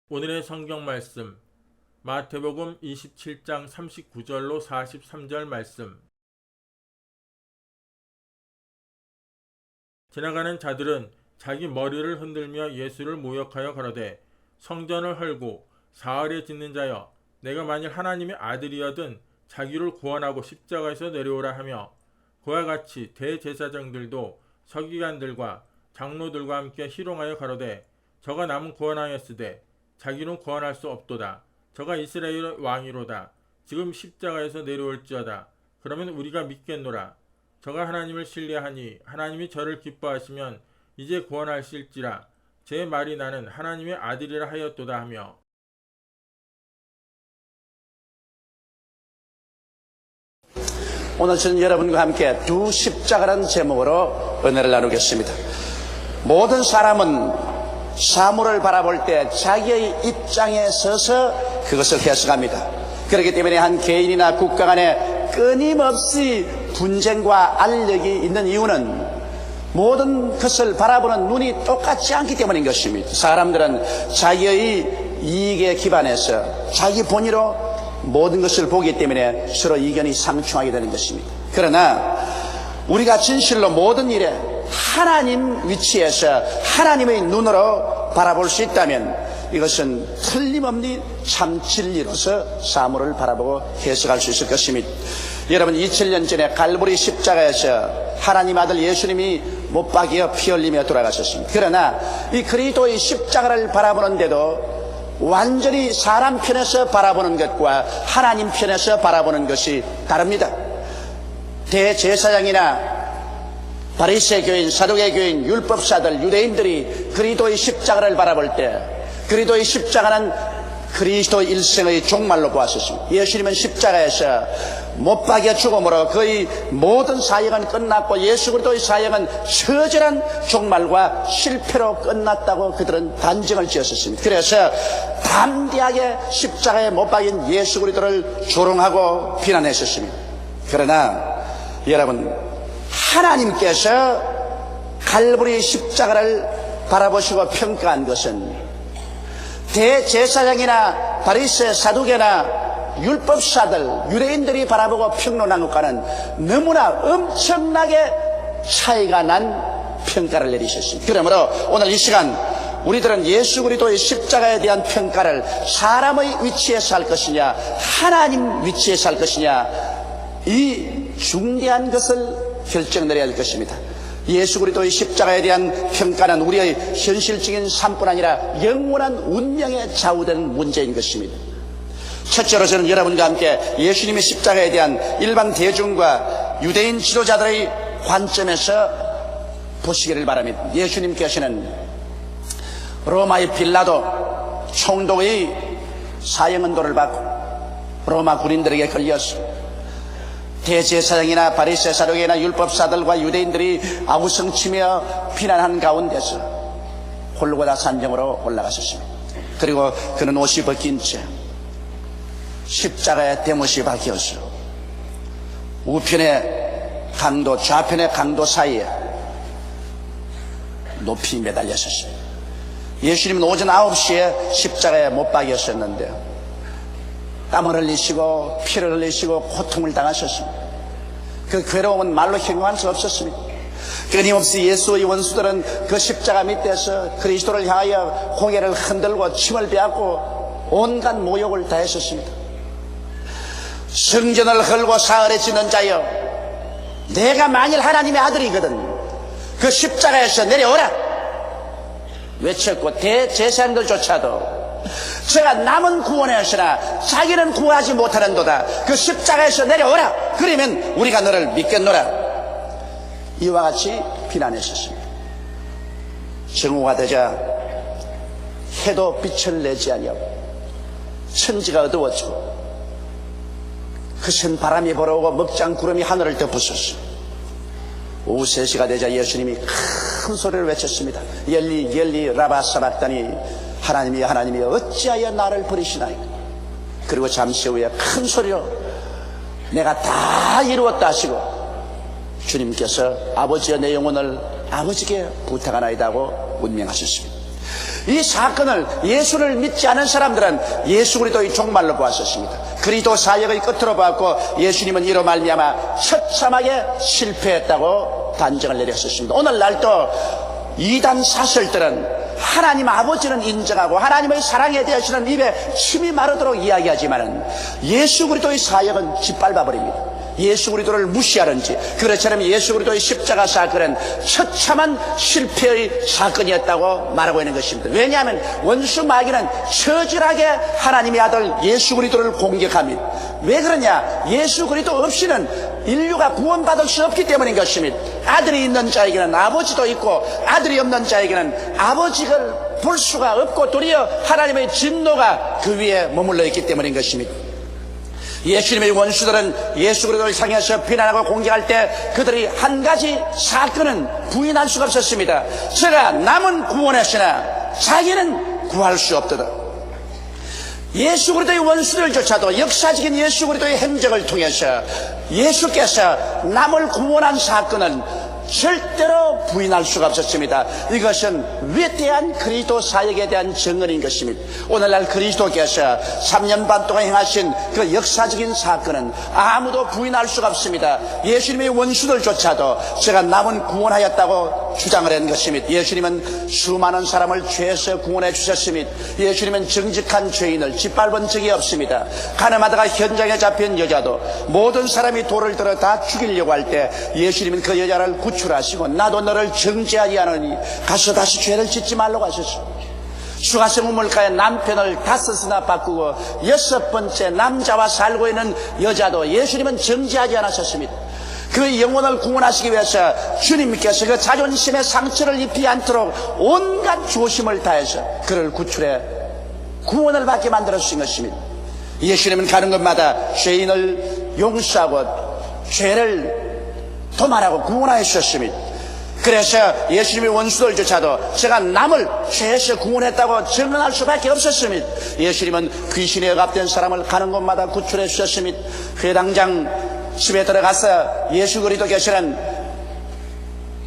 오늘의 성경 말씀 마태복음 27장 39절로 43절 말씀. 지나가는 자들은 자기 머리를 흔들며 예수를 모욕하여 가로되 성전을 헐고 사흘에 짓는 자여, 내가 만일 하나님의 아들이어든 자기를 구원하고 십자가에서 내려오라 하며, 그와 같이 대제사장들도 서기관들과 장로들과 함께 희롱하여 가로되 저가 남은 구원하였으되 자기는 구원할 수 없도다. 저가 이스라엘 왕이로다. 지금 십자가에서 내려올지어다. 그러면 우리가 믿겠노라. 저가 하나님을 신뢰하니 하나님이 저를 기뻐하시면 이제 구원하실지라. 제 말이 나는 하나님의 아들이라 하였도다 하며. 오늘 저는 여러분과 함께 두 십자가라는 제목으로 은혜를 나누겠습니다. 모든 사람은 사물을 바라볼 때 자기의 입장에 서서 그것을 해석합니다. 그렇기 때문에 한 개인이나 국가 간에 끊임없이 분쟁과 알력이 있는 이유는 모든 것을 바라보는 눈이 똑같지 않기 때문인 것입니다. 사람들은 자기의 이익에 기반해서 자기 본의로 모든 것을 보기 때문에 서로 이견이 상충하게 되는 것입니다. 그러나 우리가 진실로 모든 일에 하나님 위치에서 하나님의 눈으로 바라볼 수 있다면 이것은 틀림없는 참 진리로서 사물을 바라보고 해석할 수 있을 것입니다. 여러분, 2000년 전에 갈보리 십자가에서 하나님 아들 예수님이 못 박여 피 흘리며 돌아가셨습니다. 그러나 이 그리스도의 십자가를 바라보는데도 완전히 사람 편에서 바라보는 것과 하나님 편에서 바라보는 것이 다릅니다. 대제사장이나 바리새 교인, 사두개 교인, 율법사들, 유대인들이 그리스도의 십자가를 바라볼 때 그리스도의 십자가는 그리스도 일생의 종말로 보았었습니다. 예수님은 십자가에서 못 박여 죽음으로 그의 모든 사역은 끝났고 예수 그리스도의 사역은 처절한 종말과 실패로 끝났다고 그들은 단정을 지었었습니다. 그래서 담대하게 십자가에 못 박인 예수 그리스도를 조롱하고 비난했었습니다. 그러나 여러분, 하나님께서 갈보리 십자가를 바라보시고 평가한 것은 대제사장이나 바리새, 사두개나 율법사들, 유대인들이 바라보고 평론한 것과는 너무나 엄청나게 차이가 난 평가를 내리셨습니다. 그러므로 오늘 이 시간 우리들은 예수 그리스도의 십자가에 대한 평가를 사람의 위치에서 할 것이냐 하나님 위치에서 할 것이냐, 이 중대한 것을 결정 내려야 할 것입니다. 예수 그리스도의 십자가에 대한 평가는 우리의 현실적인 삶뿐 아니라 영원한 운명에 좌우되는 문제인 것입니다. 첫째로 저는 여러분과 함께 예수님의 십자가에 대한 일반 대중과 유대인 지도자들의 관점에서 보시기를 바랍니다. 예수님께서는 로마의 빌라도 총독의 사형언도를 받고 로마 군인들에게 걸렸습니다. 대제사장이나 바리새, 사두개나 율법사들과 유대인들이 아우성치며 비난한 가운데서 골고다 산정으로 올라가셨습니다. 그리고 그는 옷이 벗긴 채 십자가에 대못이 박혀서 우편의 강도, 좌편의 강도 사이에 높이 매달렸었어요. 예수님은 오전 9시에 십자가에 못 박였었는데 땀을 흘리시고 피를 흘리시고 고통을 당하셨습니다. 그 괴로움은 말로 형용할 수 없었습니다. 끊임없이 예수의 원수들은 그 십자가 밑에서 그리스도를 향하여 고개를 흔들고 침을 빼앗고 온갖 모욕을 다했었습니다. 성전을 헐고 사흘에 짓는 자여, 내가 만일 하나님의 아들이거든 그 십자가에서 내려오라 외쳤고, 대제사장들조차도 제가 남은 구원하였으나 자기는 구하지 못하는도다, 그 십자가에서 내려오라, 그러면 우리가 너를 믿겠노라, 이와 같이 비난했었습니다. 정오가 되자 해도 빛을 내지 아니하고 천지가 어두워지고 거센 바람이 불어오고 먹장 구름이 하늘을 덮었었습니다. 오후 3시가 되자 예수님이 큰 소리를 외쳤습니다. 열리 열리 라바 사박다니, 하나님이 하나님이 어찌하여 나를 버리시나이까. 그리고 잠시 후에 큰 소리로 내가 다 이루었다 하시고 주님께서 아버지여 내 영혼을 아버지께 부탁하나이다 하고 운명하셨습니다. 이 사건을 예수를 믿지 않은 사람들은 예수 그리스도의 종말로 보았었습니다. 그리스도 사역의 끝으로 보았고 예수님은 이로 말미암아 처참하게 실패했다고 단정을 내렸었습니다. 오늘날도 이단 사설들은 하나님 아버지는 인정하고 하나님의 사랑에 대해서는 입에 침이 마르도록 이야기하지만 예수 그리스도의 사역은 짓밟아버립니다. 예수 그리스도를 무시하는지, 그렇처럼 예수 그리스도의 십자가 사건은 처참한 실패의 사건이었다고 말하고 있는 것입니다. 왜냐하면 원수 마귀는 처절하게 하나님의 아들 예수 그리스도를 공격합니다. 왜 그러냐? 예수 그리스도 없이는 인류가 구원받을 수 없기 때문인 것입니다. 아들이 있는 자에게는 아버지도 있고 아들이 없는 자에게는 아버지를 볼 수가 없고 도리어 하나님의 진노가 그 위에 머물러 있기 때문인 것입니다. 예수님의 원수들은 예수 그리스도를 향해서 비난하고 공격할 때 그들이 한 가지 사건은 부인할 수가 없었습니다. 제가 남은 구원했으나 자기는 구할 수 없도다. 예수 그리스도의 원수들조차도 역사적인 예수 그리스도의 행적을 통해서 예수께서 남을 구원한 사건은 절대로 부인할 수가 없었습니다. 이것은 위대한 그리스도 사역에 대한 증언인 것입니다. 오늘날 그리스도께서 3년 반 동안 행하신 그 역사적인 사건은 아무도 부인할 수가 없습니다. 예수님의 원수들조차도 제가 남은 구원하였다고 주장을 한 것입니다. 예수님은 수많은 사람을 죄에서 구원해 주셨습니다. 예수님은 정직한 죄인을 짓밟은 적이 없습니다. 가늠하다가 현장에 잡힌 여자도 모든 사람이 돌을 들어 다 죽이려고 할 때 예수님은 그 여자를 구출하시고 나도 너를 정죄하지 않으니 가서 다시 죄를 짓지 말라고 하셨습니다. 수가성 우물가에 남편을 5나 바꾸고 6번째 남자와 살고 있는 여자도 예수님은 정죄하지 않으셨습니다. 그 영혼을 구원하시기 위해서 주님께서 그 자존심의 상처를 입히지 않도록 온갖 조심을 다해서 그를 구출해 구원을 받게 만들어 주신 것입니다. 예수님은 가는 곳마다 죄인을 용서하고 죄를 도말하고 구원하여 주셨습니다. 그래서 예수님의 원수들조차도 제가 남을 죄에서 구원했다고 증언할 수밖에 없었습니다. 예수님은 귀신에 억압된 사람을 가는 곳마다 구출해 주셨습니다. 회당장 집에 들어가서 예수 그리스도께서는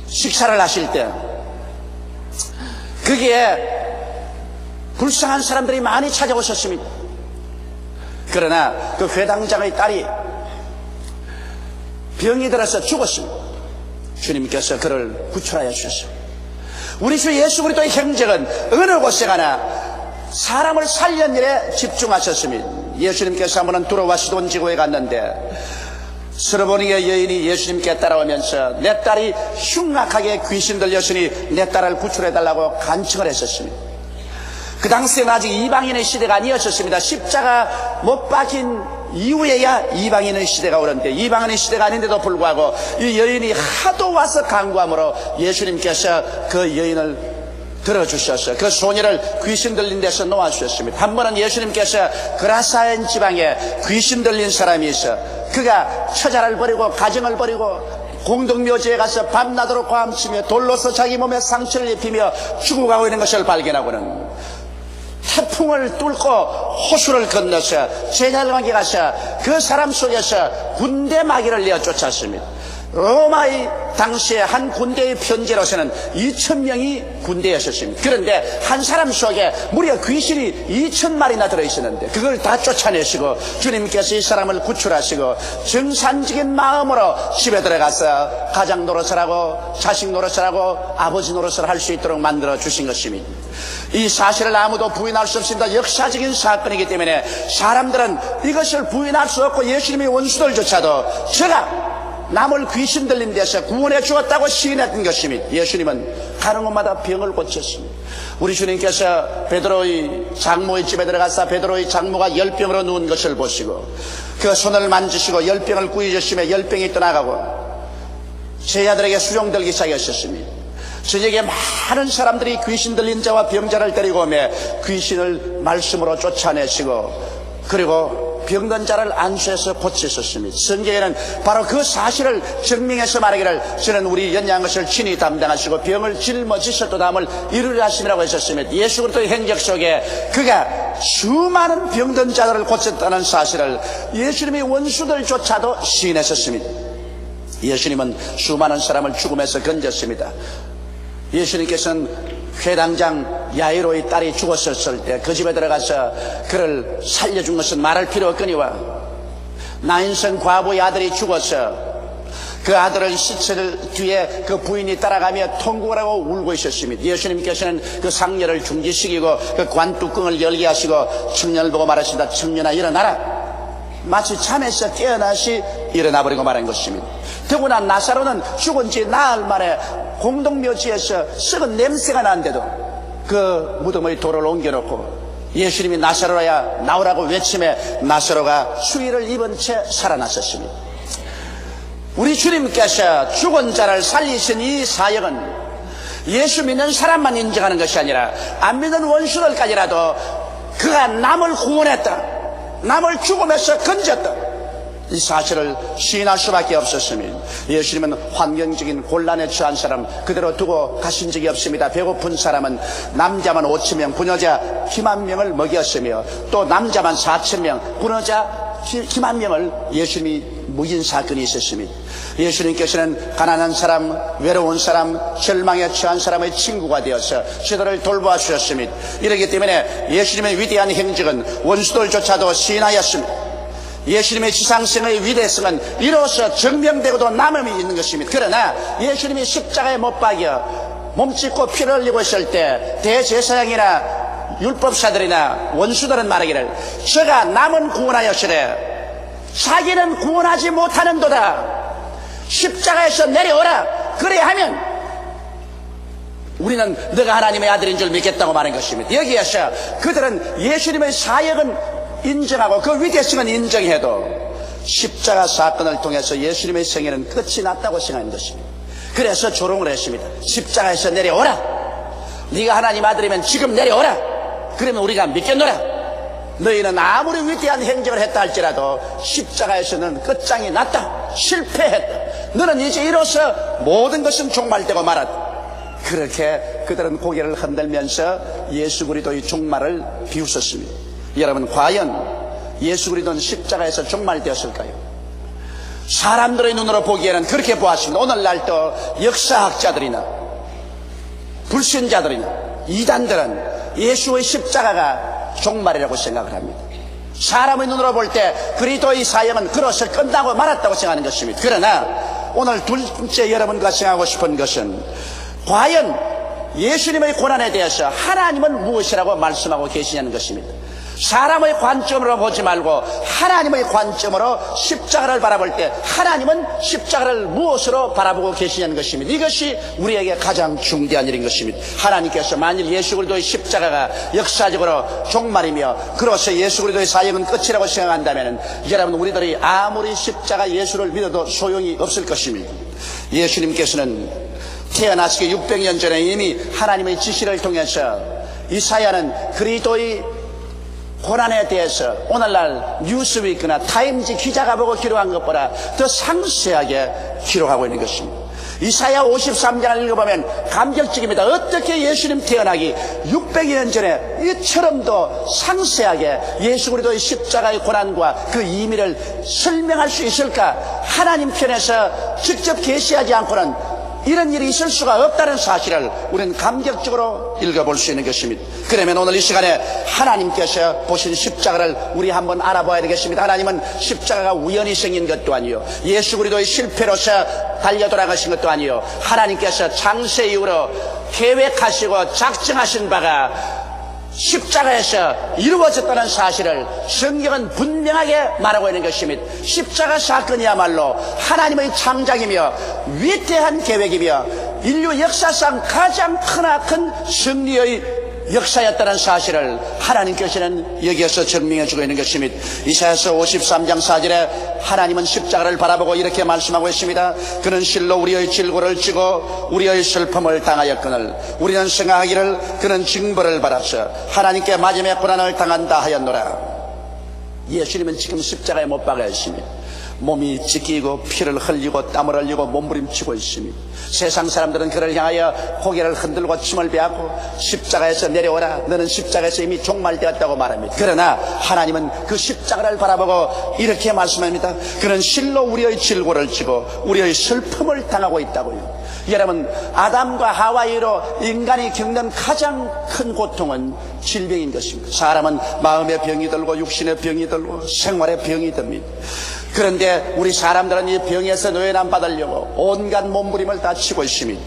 식사를 하실 때 거기에 불쌍한 사람들이 많이 찾아오셨습니다. 그러나 그 회당장의 딸이 병이 들어서 죽었습니다. 주님께서 그를 구출하여 주셨습니다. 우리 주 예수 그리스도의 행적은 어느 곳에 가나 사람을 살리는 일에 집중하셨습니다. 예수님께서 한 번은 두로와 시돈 지구에 갔는데 스르보니의 여인이 예수님께 따라오면서 내 딸이 흉악하게 귀신 들렸으니 내 딸을 구출해달라고 간청을 했었습니다. 그 당시에는 아직 이방인의 시대가 아니었습니다. 십자가 못 박힌 이후에야 이방인의 시대가 오는데 이방인의 시대가 아닌데도 불구하고 이 여인이 하도 와서 간구함으로 예수님께서 그 여인을 들어주셔서 그 소녀를 귀신 들린 데서 놓아주셨습니다. 한 번은 예수님께서 그라사인 지방에 귀신 들린 사람이 있어 그가 처자를 버리고 가정을 버리고 공동묘지에 가서 밤낮으로 고함치며 돌로서 자기 몸에 상처를 입히며 죽어가고 있는 것을 발견하고는 태풍을 뚫고 호수를 건너서 제자들에게 가서 그 사람 속에서 군대 마귀를 내어 쫓았습니다. 로마의 당시에 한 군대의 편제로서는 2,000명이 군대였었습니다. 그런데 한 사람 속에 무려 귀신이 2,000마리나 들어있었는데 그걸 다 쫓아내시고 주님께서 이 사람을 구출하시고 정상적인 마음으로 집에 들어가서 가장 노릇을 하고 자식 노릇을 하고 아버지 노릇을 할 수 있도록 만들어 주신 것입니다. 이 사실을 아무도 부인할 수 없습니다. 역사적인 사건이기 때문에 사람들은 이것을 부인할 수 없고 예수님의 원수들조차도 제가 남을 귀신 들린 데서 구원해 주었다고 시인했던 것입니다. 예수님은 가는 곳마다 병을 고쳤습니다. 우리 주님께서 베드로의 장모의 집에 들어가서 베드로의 장모가 10병으로 누운 것을 보시고 그 손을 만지시고 10병을 꾸짖으시며 10병이 떠나가고 제자들에게 수종들기 시작하셨습니다. 저녁에 많은 사람들이 귀신 들린 자와 병자를 데리고 오며 귀신을 말씀으로 쫓아내시고 그리고 병든 자를 안수해서 고치셨습니다. 성경에는 바로 그 사실을 증명해서 말하기를 저는 우리 연약한 것을 친히 담당하시고 병을 짊어지셔도 남을 이루려 하심이라고 했었습니다. 예수 그리스도의 행적 속에 그가 수많은 병든 자들을 고쳤다는 사실을 예수님의 원수들조차도 시인했었습니다. 예수님은 수많은 사람을 죽음에서 건졌습니다. 예수님께서는 회당장 야이로의 딸이 죽었을 때 그 집에 들어가서 그를 살려준 것은 말할 필요 없거니와 나인성 과부의 아들이 죽어서 그 아들을 시체를 뒤에 그 부인이 따라가며 통곡을 하고 울고 있었습니다. 예수님께서는 그 상녀를 중지시키고 그 관뚜껑을 열게 하시고 청년을 보고 말하신다. 청년아 일어나라. 마치 잠에서 깨어나시 일어나버리고 말한 것입니다. 더구나 나사로는 죽은 지 나흘 만에 공동묘지에서 썩은 냄새가 나는데도 그 무덤의 돌을 옮겨놓고 예수님이 나사로야 나오라고 외침에 나사로가 수의를 입은 채 살아났었습니다. 우리 주님께서 죽은 자를 살리신 이 사역은 예수 믿는 사람만 인정하는 것이 아니라 안 믿는 원수들까지라도 그가 남을 구원했다, 남을 죽음에서 건졌다, 이 사실을 시인할 수밖에 없었습니다. 예수님은 환경적인 곤란에 처한 사람 그대로 두고 가신 적이 없습니다. 배고픈 사람은 남자만 5,000명, 부녀자 10,000명을 먹였으며 또 남자만 4,000명, 부녀자 10,000명을 예수님이 먹인 사건이 있었습니다. 예수님께서는 가난한 사람, 외로운 사람, 절망에 처한 사람의 친구가 되어서 저들을 돌보아 주셨습니다. 이렇기 때문에 예수님의 위대한 행적은 원수들조차도 시인하였습니다. 예수님의 지상생의 위대성은 이로써 증명되고도 남음이 있는 것입니다. 그러나 예수님이 십자가에 못 박여 몸짓고 피를 흘리고 있을 때 대제사장이나 율법사들이나 원수들은 말하기를 저가 남은 구원하였으되 자기는 구원하지 못하는도다. 십자가에서 내려오라. 그래야하면 우리는 너가 하나님의 아들인 줄 믿겠다고 말한 것입니다. 여기에서 그들은 예수님의 사역은 인정하고 그 위대성은 인정해도 십자가 사건을 통해서 예수님의 생애는 끝이 났다고 생각하는 것입니다. 그래서 조롱을 했습니다. 십자가에서 내려오라. 네가 하나님 아들이면 지금 내려오라. 그러면 우리가 믿겠노라. 너희는 아무리 위대한 행적을 했다 할지라도 십자가에서는 끝장이 났다. 실패했다. 너는 이제 이로써 모든 것은 종말되고 말았다. 그렇게 그들은 고개를 흔들면서 예수 그리스도의 종말을 비웃었습니다. 여러분, 과연 예수 그리스도는 십자가에서 종말되었을까요? 사람들의 눈으로 보기에는 그렇게 보았습니다. 오늘날 또 역사학자들이나 불신자들이나 이단들은 예수의 십자가가 종말이라고 생각을 합니다. 사람의 눈으로 볼 때 그리스도의 사역은 그로서 끝나고 말았다고 생각하는 것입니다. 그러나 오늘 둘째 여러분과 생각하고 싶은 것은 과연 예수님의 고난에 대해서 하나님은 무엇이라고 말씀하고 계시냐는 것입니다. 사람의 관점으로 보지 말고 하나님의 관점으로 십자가를 바라볼 때 하나님은 십자가를 무엇으로 바라보고 계시냐는 것입니다. 이것이 우리에게 가장 중대한 일인 것입니다. 하나님께서 만일 예수 그리스도의 십자가가 역사적으로 종말이며 그로서 예수 그리스도의 사역은 끝이라고 생각한다면 여러분, 우리들이 아무리 십자가 예수를 믿어도 소용이 없을 것입니다. 예수님께서는 태어나시기 600년 전에 이미 하나님의 지시를 통해서 이사야는 그리스도의 고난에 대해서 오늘날 뉴스위크나 타임지 기자가 보고 기록한 것보다 더 상세하게 기록하고 있는 것입니다. 이사야 53장을 읽어보면 감격적입니다. 어떻게 예수님 태어나기 600년 전에 이처럼도 상세하게 예수 그리스도의 십자가의 고난과 그 의미를 설명할 수 있을까? 하나님 편에서 직접 계시하지 않고는 이런 일이 있을 수가 없다는 사실을 우리는 감격적으로 읽어볼 수 있는 것입니다. 그러면 오늘 이 시간에 하나님께서 보신 십자가를 우리 한번 알아봐야 되겠습니다. 하나님은 십자가가 우연히 생긴 것도 아니요, 예수 그리스도의 실패로서 달려 돌아가신 것도 아니요, 하나님께서 창세 이후로 계획하시고 작정하신 바가 십자가에서 이루어졌다는 사실을 성경은 분명하게 말하고 있는 것입니다. 십자가 사건이야말로 하나님의 창작이며 위대한 계획이며 인류 역사상 가장 크나큰 승리의 역사였다는 사실을 하나님께서는 여기에서 증명해주고 있는 것입니다. 이사야서 53장 4절에 하나님은 십자가를 바라보고 이렇게 말씀하고 있습니다. 그는 실로 우리의 질고를 지고 우리의 슬픔을 당하였거늘 우리는 생각하기를 그는 징벌을 받았어 하나님께 마지막 고난을 당한다 하였노라. 예수님은 지금 십자가에 못 박아 있습니다. 몸이 찢기고 피를 흘리고 땀을 흘리고 몸부림치고 있습니다. 세상 사람들은 그를 향하여 고개를 흔들고 침을 베었고 십자가에서 내려오라, 너는 십자가에서 이미 종말되었다고 말합니다. 그러나 하나님은 그 십자가를 바라보고 이렇게 말씀합니다. 그는 실로 우리의 질고를 지고 우리의 슬픔을 당하고 있다고요. 여러분, 아담과 하와이로 인간이 겪는 가장 큰 고통은 질병인 것입니다. 사람은 마음의 병이 들고 육신의 병이 들고 생활의 병이 듭니다. 그런데 우리 사람들은 이 병에서 노예남 받으려고 온갖 몸부림을 다 치고 있습니다.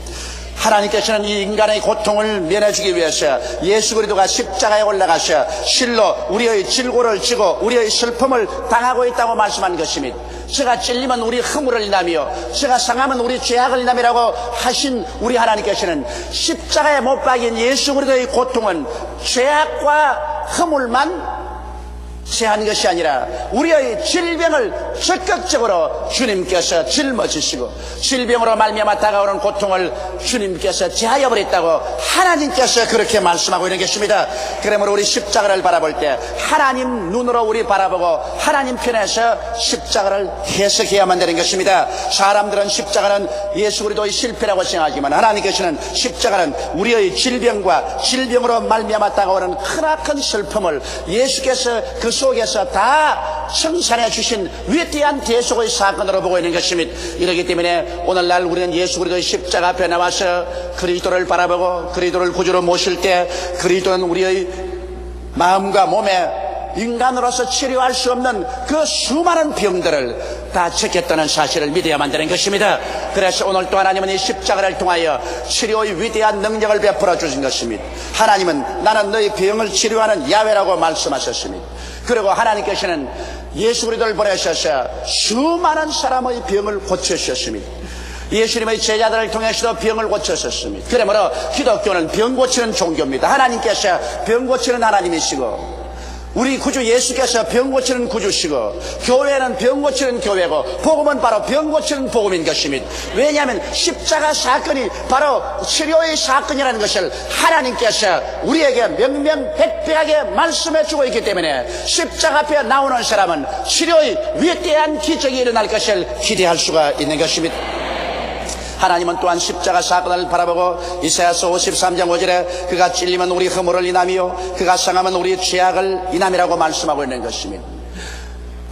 하나님께서는 이 인간의 고통을 면해주기 위해서 예수 그리스도가 십자가에 올라가셔 실로 우리의 질고를 지고 우리의 슬픔을 당하고 있다고 말씀한 것입니다. 제가 찔리면 우리 허물을 인하며 제가 상하면 우리 죄악을 인함이라고 하신 우리 하나님께서는 십자가에 못 박인 예수 그리스도의 고통은 죄악과 허물만 제한 것이 아니라 우리의 질병을 적극적으로 주님께서 짊어지시고 질병으로 말미암아 다가오는 고통을 주님께서 제하여 버렸다고 하나님께서 그렇게 말씀하고 있는 것입니다. 그러므로 우리 십자가를 바라볼 때 하나님 눈으로 우리 바라보고 하나님 편에서 십자가를 해석해야만 되는 것입니다. 사람들은 십자가는 예수 그리스도의 실패라고 생각하지만 하나님께서는 십자가는 우리의 질병과 질병으로 말미암아 다가오는 크나큰 슬픔을 예수께서 그 속에서 다 청산해 주신 위대한 대속의 사건으로 보고 있는 것입니다. 이렇기 때문에 오늘날 우리는 예수 그리스도의 십자가 앞에 나와서 그리스도를 바라보고 그리스도를 구주로 모실 때 그리스도는 우리의 마음과 몸에 인간으로서 치료할 수 없는 그 수많은 병들을 다 지켰다는 사실을 믿어야만 되는 것입니다. 그래서 오늘 또 하나님은 이 십자가를 통하여 치료의 위대한 능력을 베풀어 주신 것입니다. 하나님은 나는 너희 병을 치료하는 야훼라고 말씀하셨습니다. 그리고 하나님께서는 예수 그리스도를 보내셔서 수많은 사람의 병을 고쳐주셨습니다. 예수님의 제자들을 통해서도 병을 고쳤었습니다. 그러므로 기독교는 병 고치는 종교입니다. 하나님께서 병 고치는 하나님이시고 우리 구주 예수께서 병 고치는 구주시고 교회는 병 고치는 교회고 복음은 바로 병 고치는 복음인 것입니다. 왜냐하면 십자가 사건이 바로 치료의 사건이라는 것을 하나님께서 우리에게 명명백백하게 말씀해 주고 있기 때문에 십자가 앞에 나오는 사람은 치료의 위대한 기적이 일어날 것을 기대할 수가 있는 것입니다. 하나님은 또한 십자가 사건을 바라보고 이사야서 53장 5절에 그가 찔리면 우리 허물을 인하며 그가 상하면 우리 죄악을 인함이라고 말씀하고 있는 것입니다.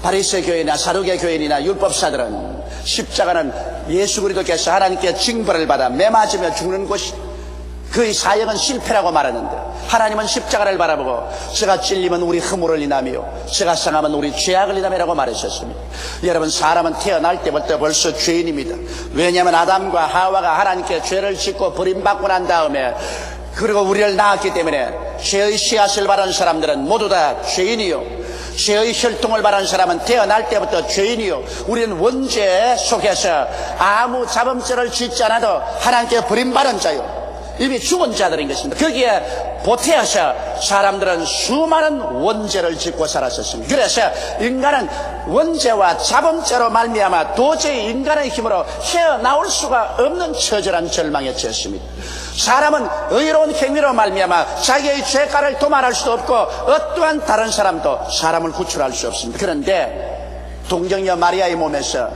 바리새 교인이나 사두개 교인이나 율법사들은 십자가는 예수 그리스도께서 하나님께 징벌을 받아 매 맞으며 죽는 곳이 그의 사역은 실패라고 말하는데 하나님은 십자가를 바라보고 제가 찔리면 우리 허물을 인하며 제가 상하면 우리 죄악을 인함이라고 말하셨습니다. 여러분, 사람은 태어날 때부터 벌써 죄인입니다. 왜냐하면 아담과 하와가 하나님께 죄를 짓고 버림받고 난 다음에 그리고 우리를 낳았기 때문에 죄의 씨앗을 바른 사람들은 모두 다 죄인이요 죄의 혈통을 바른 사람은 태어날 때부터 죄인이요 우리는 원죄 속에서 아무 자범죄를 짓지 않아도 하나님께 버림받은 자요 이미 죽은 자들인 것입니다. 거기에 보태어서 사람들은 수많은 원죄를 짓고 살았었습니다. 그래서 인간은 원죄와 자범죄로 말미암아 도저히 인간의 힘으로 헤어나올 수가 없는 처절한 절망에 처했습니다. 사람은 의로운 행위로 말미암아 자기의 죄가를 도말할 수도 없고 어떠한 다른 사람도 사람을 구출할 수 없습니다. 그런데 동정녀 마리아의 몸에서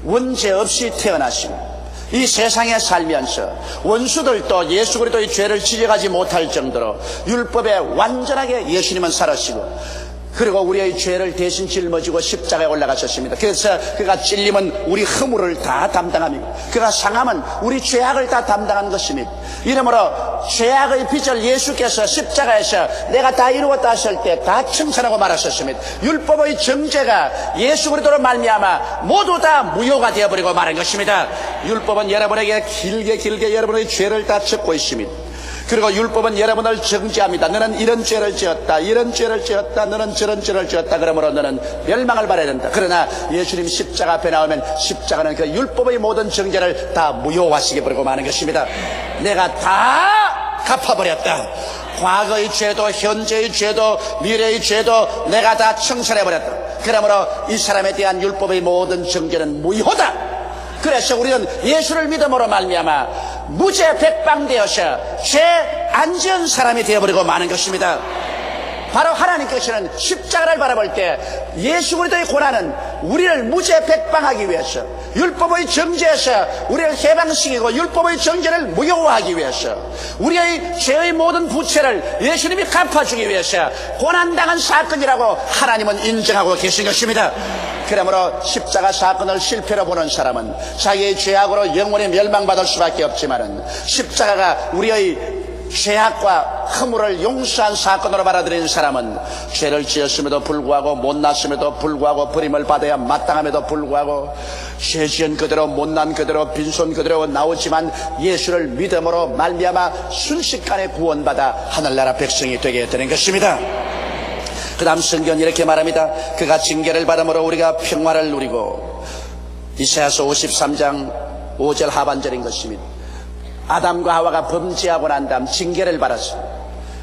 원죄 없이 태어나시고 이 세상에 살면서 원수들도 예수 그리스도의 죄를 지적하지 못할 정도로 율법에 완전하게 예수님은 살아시고 그리고 우리의 죄를 대신 짊어지고 십자가에 올라가셨습니다. 그래서 그가 찔리면 우리 허물을 다 담당합니다. 그가 상하면 우리 죄악을 다 담당한 것입니다. 이러므로 죄악의 빚을 예수께서 십자가에서 내가 다 이루었다 하실 때 다 청산하고 말하셨습니다. 율법의 정죄가 예수 그리스도로 말미암아 모두 다 무효가 되어버리고 말한 것입니다. 율법은 여러분에게 길게 여러분의 죄를 다 덮고 있습니다. 그리고 율법은 여러분을 정죄합니다. 너는 이런 죄를 지었다, 이런 죄를 지었다, 너는 저런 죄를 지었다. 그러므로 너는 멸망을 받아야 된다. 그러나 예수님 십자가 앞에 나오면 십자가는 그 율법의 모든 정죄를 다 무효화시켜 버리고 마는 것입니다. 내가 다 갚아버렸다. 과거의 죄도 현재의 죄도 미래의 죄도 내가 다 청산해버렸다. 그러므로 이 사람에 대한 율법의 모든 정죄는 무효다. 그래서 우리는 예수를 믿음으로 말미암아 무죄 백방되어서 죄 안 지은 사람이 되어버리고 마는 것입니다. 바로 하나님께서는 십자가를 바라볼 때 예수 그리스도의 고난은 우리를 무죄 백방하기 위해서, 율법의 정죄에서 우리를 해방시키고 율법의 정죄를 무효화하기 위해서, 우리의 죄의 모든 부채를 예수님이 갚아주기 위해서 고난당한 사건이라고 하나님은 인정하고 계신 것입니다. 그러므로 십자가 사건을 실패로 보는 사람은 자기의 죄악으로 영원히 멸망받을 수밖에 없지만은, 십자가가 우리의 죄악과 허물을 용서한 사건으로 받아들이는 사람은 죄를 지었음에도 불구하고, 못났음에도 불구하고, 버림을 받아야 마땅함에도 불구하고, 죄 지은 그대로, 못난 그대로, 빈손 그대로 나오지만 예수를 믿음으로 말미암아 순식간에 구원받아 하늘나라 백성이 되게 되는 것입니다. 그 다음 성경은 이렇게 말합니다. 그가 징계를 받음으로 우리가 평화를 누리고, 이사야서 53장 5절 하반절인 것입니다. 아담과 하와가 범죄하고 난 다음 징계를 받았습니다.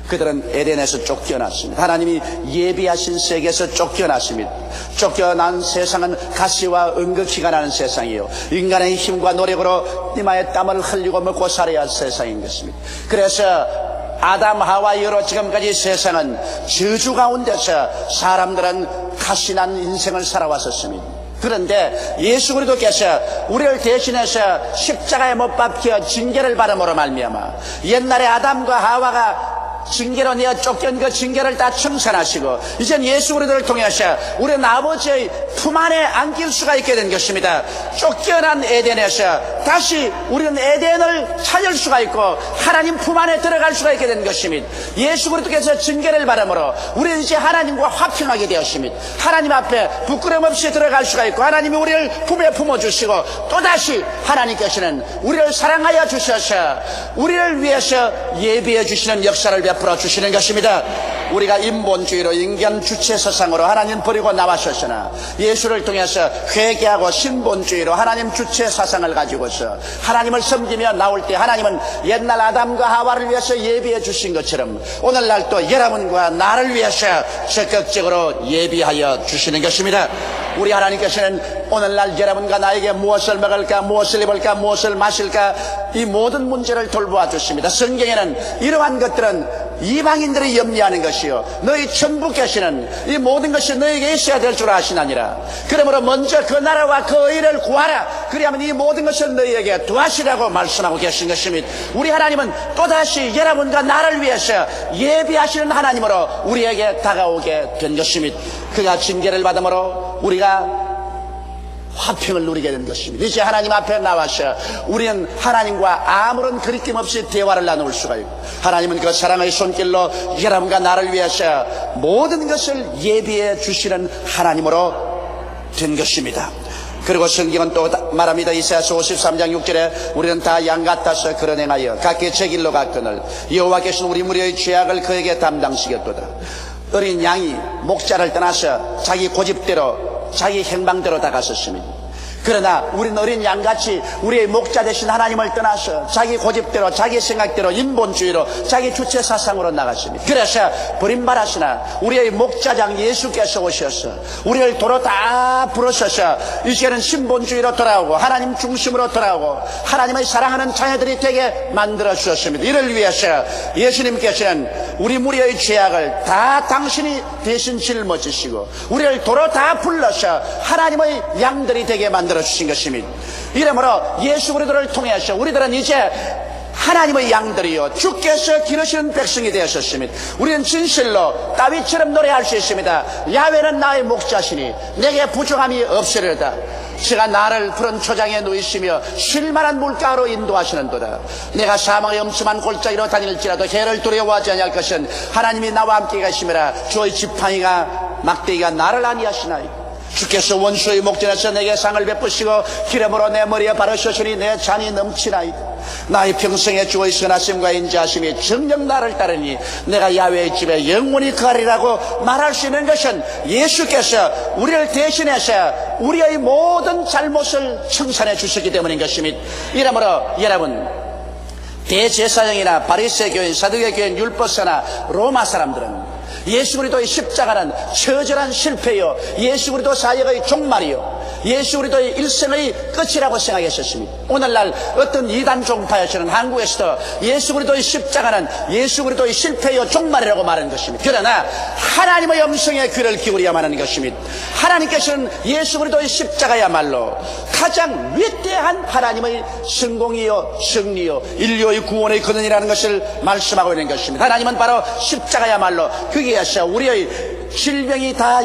그들은 에덴에서 쫓겨났습니다. 하나님이 예비하신 세계에서 쫓겨났습니다. 쫓겨난 세상은 가시와 은극히가 나는 세상이에요. 인간의 힘과 노력으로 이마에 땀을 흘리고 먹고 살아야 할 세상인 것입니다. 그래서 아담 하와 이후로 지금까지 세상은 저주 가운데서 사람들은 가시난 인생을 살아왔었습니다. 그런데 예수 그리스도께서 우리를 대신해서 십자가에 못 박혀 징계를 받음으로 말미암아 옛날에 아담과 하와가 징계로 내어 쫓겨난 그 징계를 다 청산하시고, 이젠 예수 그리스도를 통해서 우리는 아버지의 품 안에 안길 수가 있게 된 것입니다. 쫓겨난 에덴에서 다시 우리는 에덴을 찾을 수가 있고 하나님 품 안에 들어갈 수가 있게 된 것입니다. 예수 그리스도께서 징계를 받음으로 우리는 이제 하나님과 화평하게 되었습니다. 하나님 앞에 부끄럼 없이 들어갈 수가 있고, 하나님이 우리를 품에 품어주시고, 또다시 하나님께서는 우리를 사랑하여 주셔서 우리를 위해서 예비해 주시는 역사를 베풀어 주시는 것입니다. 우리가 인본주의로 인간 주체 사상으로 하나님 버리고 나왔었으나 예수를 통해서 회개하고 신본주의로 하나님 주체 사상을 가지고서 하나님을 섬기며 나올 때 하나님은 옛날 아담과 하와를 위해서 예비해 주신 것처럼 오늘날 또 여러분과 나를 위해서 적극적으로 예비하여 주시는 것입니다. 우리 하나님께서는 오늘날 여러분과 나에게 무엇을 먹을까, 무엇을 입을까, 무엇을 마실까, 이 모든 문제를 돌보아 주십니다. 성경에는 이러한 것들은 이방인들이 염려하는 것이요, 너희 천부께서는 이 모든 것이 너에게 있어야 될 줄 아시나니라. 그러므로 먼저 그 나라와 그 의를 구하라. 그리하면 이 모든 것을 너희에게 더하시라고 말씀하고 계신 것입니다. 우리 하나님은 또다시 여러분과 나를 위해서 예비하시는 하나님으로 우리에게 다가오게 된 것입니다. 그가 징계를 받음으로 우리가 화평을 누리게 된 것입니다. 이제 하나님 앞에 나와서 우리는 하나님과 아무런 거리낌 없이 대화를 나눌 수가 있고, 하나님은 그 사랑의 손길로 여러분과 나를 위해서 모든 것을 예비해 주시는 하나님으로 된 것입니다. 그리고 성경은 또 말합니다. 이사야서 53장 6절에 우리는 다 양 같아서 그런 행하여 각기 제 길로 갔거늘 여호와께서는 우리 무리의 죄악을 그에게 담당시켰도다. 어린 양이 목자를 떠나서 자기 고집대로 자기 행방대로 다갔었습니다. 그러나 우리는 어린 양같이 우리의 목자 되신 하나님을 떠나서 자기 고집대로, 자기 생각대로, 인본주의로, 자기 주체 사상으로 나갔습니다. 그래서 버림받았으나 우리의 목자장 예수께서 오셔서 우리를 도로 다 부르셔서 이제는 신본주의로 돌아오고 하나님 중심으로 돌아오고 하나님의 사랑하는 자녀들이 되게 만들어 주셨습니다. 이를 위해서 예수님께서는 우리 무리의 죄악을 다 당신이 대신 짊어지시고 우리를 도로 다 불러서 하나님의 양들이 되게 만들어 주신 것입니다. 이러므로 예수 그리스도를 통해서 우리들은 이제 하나님의 양들이요, 주께서 기르시는 백성이 되었습니다. 우리는 진실로 다윗처럼 노래할 수 있습니다. 야훼는 나의 목자시니 내게 부족함이 없으리로다. 제가 나를 푸른 초장에 누이시며 쉴만한 물가로 인도하시는도다. 내가 사망의 엄침한 골짜기로 다닐지라도 해를 두려워하지 아니할 것은 하나님이 나와 함께 가심이라. 주의 지팡이가 막대기가 나를 안위하시나이다. 주께서 원수의 목전에서 내게 상을 베푸시고 기름으로 내 머리에 바르셨으니 내 잔이 넘치나이다. 나의 평생에 주의 선하심과 인자하심이 정녕 나를 따르니 내가 야훼의 집에 영원히 거하리라고 말할 수 있는 것은 예수께서 우리를 대신해서 우리의 모든 잘못을 청산해 주셨기 때문인 것입니다. 이러므로 여러분, 대제사장이나 바리새 교인, 사두개 교인, 율법사나 로마 사람들은 예수 그리스도의 십자가는 처절한 실패요, 예수 그리스도 사역의 종말이요, 예수 그리스도의 일생의 끝이라고 생각했었습니다. 오늘날 어떤 이단 종파에서는 한국에서도 예수 그리스도의 십자가는 예수 그리스도의 실패요 종말이라고 말하는 것입니다. 그러나 하나님의 음성에 귀를 기울여야만 하는 것입니다. 하나님께서는 예수 그리스도의 십자가야말로 가장 위대한 하나님의 성공이요 승리요 인류의 구원의 근원이라는 것을 말씀하고 있는 것입니다. 하나님은 바로 십자가야말로 거기에서 우리의 질병이 다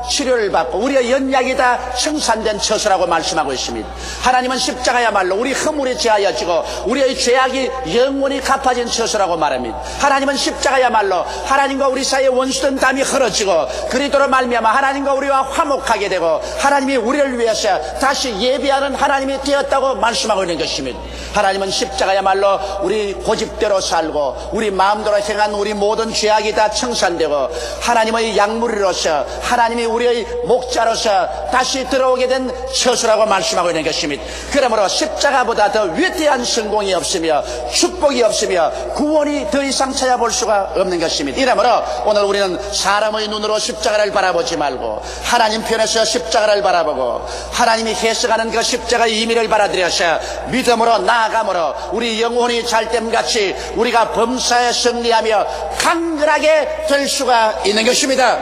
치료를 받고 우리의 연약이 다 청산된 처소라고 말씀하고 있습니다. 하나님은 십자가야말로 우리 허물이 제하여지고 우리의 죄악이 영원히 갚아진 처소라고 말합니다. 하나님은 십자가야말로 하나님과 우리 사이의 원수된 담이 흐러지고 그리스도로 말미암아 하나님과 우리와 화목하게 되고 하나님이 우리를 위해서 다시 예비하는 하나님이 되었다고 말씀하고 있는 것입니다. 하나님은 십자가야말로 우리 고집대로 살고 우리 마음대로 행한 우리 모든 죄악이 다 청산되고 하나님의 약물이로서 하나님이 우리의 목자로서 다시 들어오게 된 처소라고 말씀하고 있는 것입니다. 그러므로 십자가보다 더 위대한 성공이 없으며 축복이 없으며 구원이 더 이상 찾아볼 수가 없는 것입니다. 이러므로 오늘 우리는 사람의 눈으로 십자가를 바라보지 말고 하나님 편에서 십자가를 바라보고 하나님이 해석하는 그 십자가의 의미를 받아들여서 믿음으로 나아감으로 우리 영혼이 잘됨같이 우리가 범사에 승리하며 강건하게 될 수가 있는 것입니다.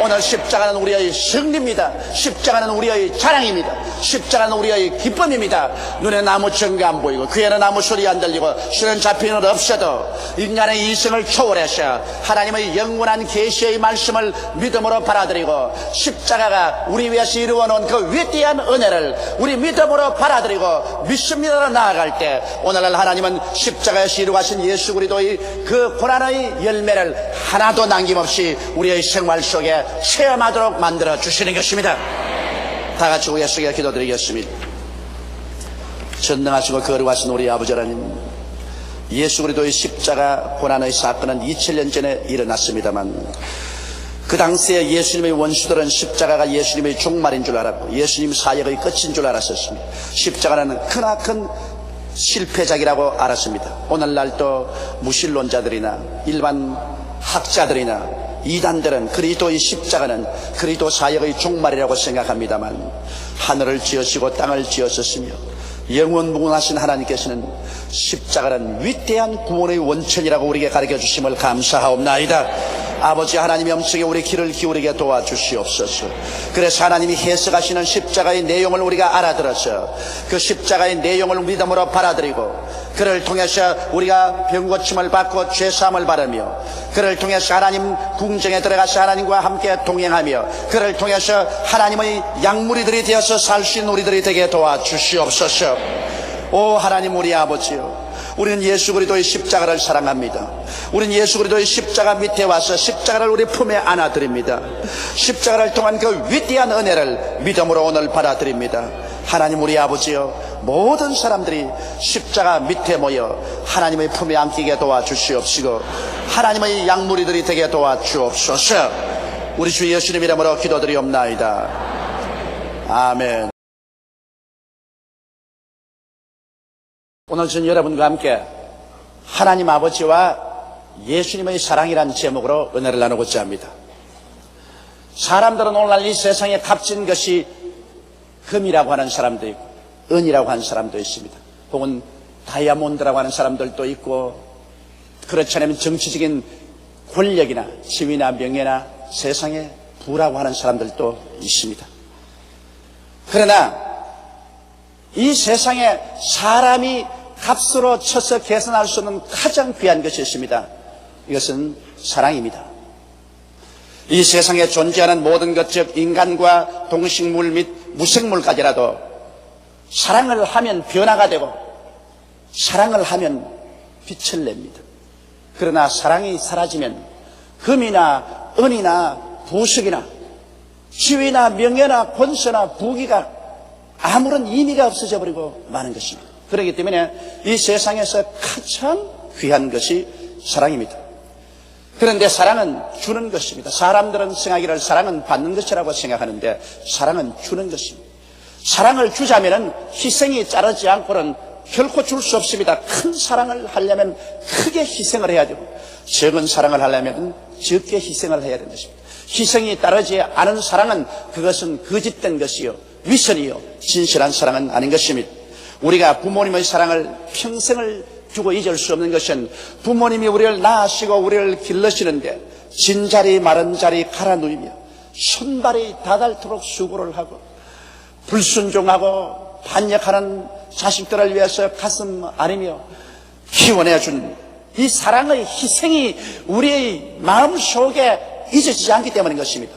오늘 십자가는 우리의 승리입니다. 십자가는 우리의 자랑입니다. 십자가는 우리의 기쁨입니다. 눈에 아무 증거 안 보이고 귀에는 아무 소리 안 들리고 수는 잡히는 것 없어도 인간의 이성을 초월해서 하나님의 영원한 계시의 말씀을 믿음으로 받아들이고 십자가가 우리 위해서 이루어놓은 그 위대한 은혜를 우리 믿음으로 받아들이고 믿습니다로 나아갈 때 오늘날 하나님은 십자가에서 이루어가신 예수 그리스도의 그 고난의 열매를 하나도 남김없이 우리의 생활 속에 체험하도록 만들어 주시는 것입니다. 다 같이 우리 속에 기도드리겠습니다. 전능하시고 거룩하신 우리 아버지 하나님, 예수 그리스도의 십자가 고난의 사건은 2000년 전에 일어났습니다만 그 당시에 예수님의 원수들은 십자가가 예수님의 종말인 줄 알았고 예수님 사역의 끝인 줄 알았었습니다. 십자가는 크나큰 실패작이라고 알았습니다. 오늘날도 무신론자들이나 일반 학자들이나 이단들은 그리스도의 십자가는 그리스도 사역의 종말이라고 생각합니다만 하늘을 지으시고 땅을 지으셨으며 영원무궁하신 하나님께서는 십자가는 위대한 구원의 원천이라고 우리에게 가르쳐 주심을 감사하옵나이다. 아버지 하나님의 음성에 우리 귀를 기울이게 도와주시옵소서. 그래서 하나님이 해석하시는 십자가의 내용을 우리가 알아들어서 그 십자가의 내용을 믿음으로 받아들이고 그를 통해서 우리가 병고침을 받고 죄사함을 받으며 그를 통해서 하나님 궁정에 들어가서 하나님과 함께 동행하며 그를 통해서 하나님의 약물이들이 되어서 살 수 있는 우리들이 되게 도와주시옵소서. 오 하나님 우리 아버지요, 우리는 예수 그리스도의 십자가를 사랑합니다. 우리는 예수 그리스도의 십자가 밑에 와서 십자가를 우리 품에 안아드립니다. 십자가를 통한 그 위대한 은혜를 믿음으로 오늘 받아들입니다. 하나님 우리 아버지요, 모든 사람들이 십자가 밑에 모여 하나님의 품에 안기게 도와주시옵시고 하나님의 약물이들이 되게 도와주옵소서. 우리 주 예수님 이름으로 기도드리옵나이다. 아멘. 오늘 저는 여러분과 함께 하나님 아버지와 예수님의 사랑이라는 제목으로 은혜를 나누고자 합니다. 사람들은 오늘날 이 세상에 값진 것이 금이라고 하는 사람도 있고 은이라고 하는 사람도 있습니다. 혹은 다이아몬드라고 하는 사람들도 있고 그렇지 않으면 정치적인 권력이나 지위나 명예나 세상에 부라고 하는 사람들도 있습니다. 그러나 이 세상에 사람이 값으로 쳐서 계산할 수 없는 가장 귀한 것이 있습니다. 이것은 사랑입니다. 이 세상에 존재하는 모든 것, 즉 인간과 동식물 및 무생물까지라도 사랑을 하면 변화가 되고 사랑을 하면 빛을 냅니다. 그러나 사랑이 사라지면 금이나 은이나 보석이나 지위나 명예나 권세나 부귀가 아무런 의미가 없어져 버리고 마는 것입니다. 그렇기 때문에 이 세상에서 가장 귀한 것이 사랑입니다. 그런데 사랑은 주는 것입니다. 사람들은 생각하기를 사랑은 받는 것이라고 생각하는데 사랑은 주는 것입니다. 사랑을 주자면은 희생이 자르지 않고는 결코 줄 수 없습니다. 큰 사랑을 하려면 크게 희생을 해야 되고 적은 사랑을 하려면 적게 희생을 해야 되는 것입니다. 희생이 따르지 않은 사랑은 그것은 거짓된 것이요 위선이요 진실한 사랑은 아닌 것입니다. 우리가 부모님의 사랑을 평생을 두고 잊을 수 없는 것은 부모님이 우리를 낳으시고 우리를 길러시는데 진자리 마른 자리 갈아 누이며 손발이 닿도록 수고를 하고 불순종하고 반역하는 자식들을 위해서 가슴 아리며 키워내준 이 사랑의 희생이 우리의 마음속에 잊어지지 않기 때문인 것입니다.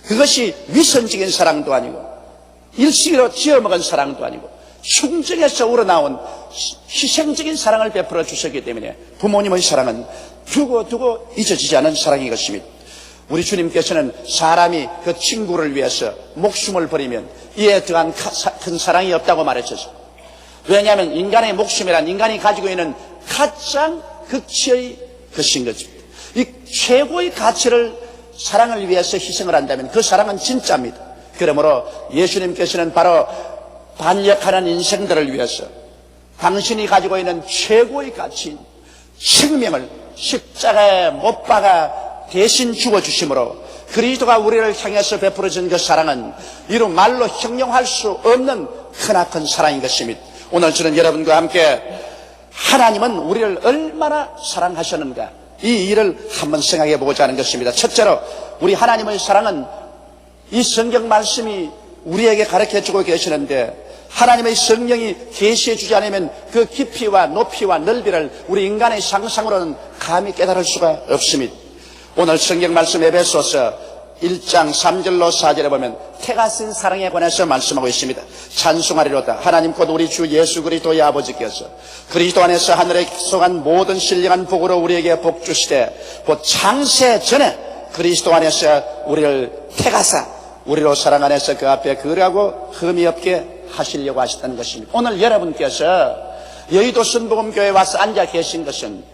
그것이 위선적인 사랑도 아니고 일시로 지어먹은 사랑도 아니고 충정에서 우러나온 희생적인 사랑을 베풀어 주셨기 때문에 부모님의 사랑은 두고 잊어지지 않은 사랑인 것입니다. 우리 주님께서는 사람이 그 친구를 위해서 목숨을 버리면 이에 더한 큰 사랑이 없다고 말하셨어요. 왜냐하면 인간의 목숨이란 인간이 가지고 있는 가장 극치의 것인 것입니다. 이 최고의 가치를 사랑을 위해서 희생을 한다면 그 사랑은 진짜입니다. 그러므로 예수님께서는 바로 반역하는 인생들을 위해서 당신이 가지고 있는 최고의 가치인 생명을 십자가에 못 박아 대신 죽어주심으로 그리스도가 우리를 향해서 베풀어진 그 사랑은 이루 말로 형용할 수 없는 크나큰 사랑인 것입니다. 오늘 저는 여러분과 함께 하나님은 우리를 얼마나 사랑하셨는가 이 일을 한번 생각해 보고자 하는 것입니다. 첫째로 우리 하나님의 사랑은 이 성경 말씀이 우리에게 가르쳐주고 계시는데 하나님의 성령이 계시해 주지 않으면 그 깊이와 높이와 넓이를 우리 인간의 상상으로는 감히 깨달을 수가 없습니다. 오늘 성경 말씀 에베소서 1장 3절로 4절에 보면 태가 쓴 사랑에 관해서 말씀하고 있습니다. 찬송하리로다. 하나님 곧 우리 주 예수 그리스도의 아버지께서 그리스도 안에서 하늘에 속한 모든 신령한 복으로 우리에게 복 주시되 곧 창세 전에 그리스도 안에서 우리를 태가사 우리로 사랑 안에서 그 앞에 거룩하고 흠이 없게 하시려고 하셨다는 것입니다. 오늘 여러분께서 여의도 순복음교회에 와서 앉아 계신 것은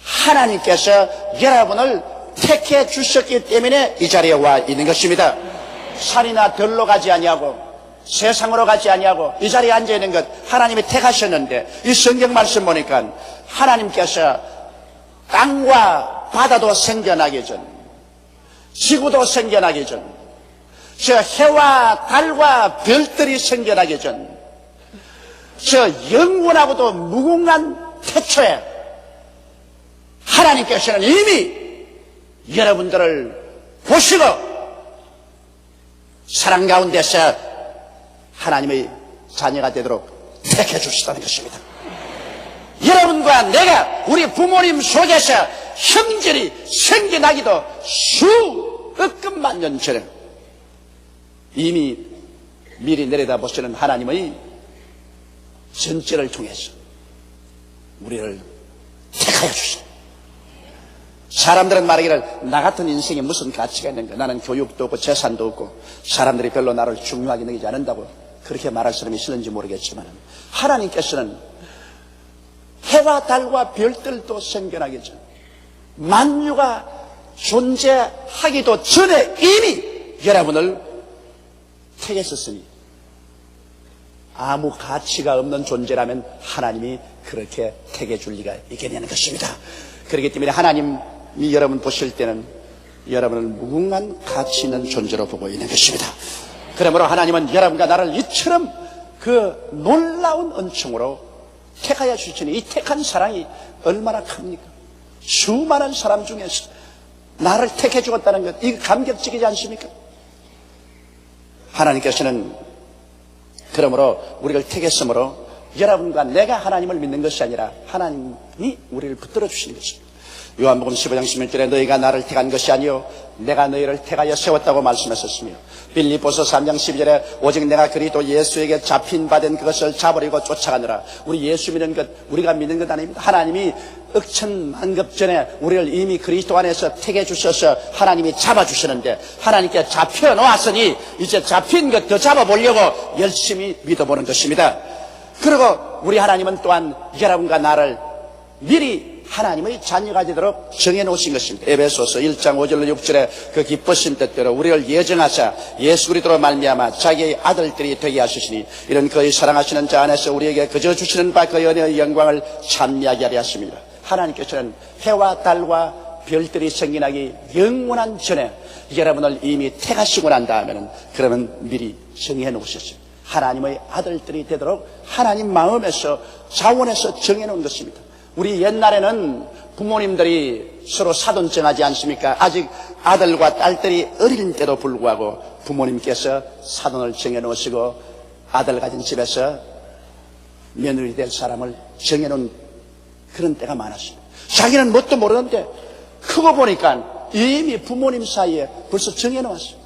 하나님께서 여러분을 택해 주셨기 때문에 이 자리에 와 있는 것입니다. 산이나 들로 가지 아니하고 세상으로 가지 아니하고 이 자리에 앉아 있는 것 하나님이 택하셨는데 이 성경 말씀 보니까 하나님께서 땅과 바다도 생겨나기 전 지구도 생겨나기 전 저 해와 달과 별들이 생겨나기 전 저 영원하고도 무궁한 태초에 하나님께서는 이미 여러분들을 보시고 사랑 가운데서 하나님의 자녀가 되도록 택해 주시다는 것입니다. 여러분과 내가 우리 부모님 속에서 형질이 생겨나기도 수억만 년 전에 이미 미리 내려다보시는 하나님의 전체를 통해서 우리를 택하여 주시다. 사람들은 말하기를 나 같은 인생에 무슨 가치가 있는가 나는 교육도 없고 재산도 없고 사람들이 별로 나를 중요하게 여기지 않는다고 그렇게 말할 사람이 있을는지 모르겠지만 하나님께서는 해와 달과 별들도 생겨나기 전 만유가 존재하기도 전에 이미 여러분을 택했었으니 아무 가치가 없는 존재라면 하나님이 그렇게 택해 줄 리가 있겠냐는 것입니다. 그렇기 때문에 하나님이 여러분 보실 때는 여러분을 무궁한 가치 있는 존재로 보고 있는 것입니다. 그러므로 하나님은 여러분과 나를 이처럼 그 놀라운 은총으로 택하여 주시니 이 택한 사랑이 얼마나 큽니까? 수많은 사람 중에서 나를 택해 주었다는 것 이거 감격적이지 않습니까? 하나님께서는 그러므로 우리를 택했으므로 여러분과 내가 하나님을 믿는 것이 아니라 하나님이 우리를 붙들어 주시는 것입니다. 요한복음 15장 16절에 너희가 나를 택한 것이 아니요 내가 너희를 택하여 세웠다고 말씀하셨으며 빌립보서 3장 12절에 오직 내가 그리스도 예수에게 잡힌 바 된 그것을 잡으려고 쫓아가느라 우리 예수 믿는 것 우리가 믿는 것 아닙니다. 하나님이 억천만급 전에 우리를 이미 그리스도 안에서 택해 주셔서 하나님이 잡아주시는데 하나님께 잡혀 놓았으니 이제 잡힌 것 더 잡아보려고 열심히 믿어보는 것입니다. 그리고 우리 하나님은 또한 여러분과 나를 미리 하나님의 자녀가 되도록 정해놓으신 것입니다. 에베소서 1장 5절로 6절에 그 기쁘신 뜻대로 우리를 예정하사 예수 그리스도로 말미암아 자기의 아들들이 되게 하시니 이런 그의 사랑하시는 자 안에서 우리에게 그저 주시는 바 그 연애의 영광을 찬미하게 하려 하십니다. 하나님께서는 해와 달과 별들이 생겨나기 영원한 전에 여러분을 이미 택하시고 난 다음에는 그러면 미리 정해 놓으셨어요. 하나님의 아들들이 되도록 하나님 마음에서 자원에서 정해 놓은 것입니다. 우리 옛날에는 부모님들이 서로 사돈 정하지 않습니까? 아직 아들과 딸들이 어릴 때도 불구하고 부모님께서 사돈을 정해 놓으시고 아들 가진 집에서 며느리 될 사람을 정해 놓은 그런 때가 많았습니다. 자기는 뭣도 모르는데 크고 보니까 이미 부모님 사이에 벌써 정해 놓았어요.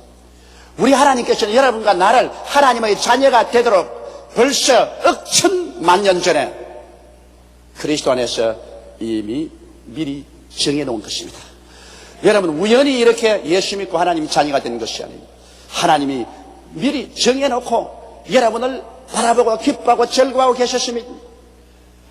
우리 하나님께서는 여러분과 나를 하나님의 자녀가 되도록 벌써 억천만 년 전에 그리스도 안에서 이미 미리 정해 놓은 것입니다. 여러분 우연히 이렇게 예수 믿고 하나님 자녀가 된 것이 아닙니다. 하나님이 미리 정해 놓고 여러분을 바라보고 기뻐하고 즐거워하고 계셨습니다.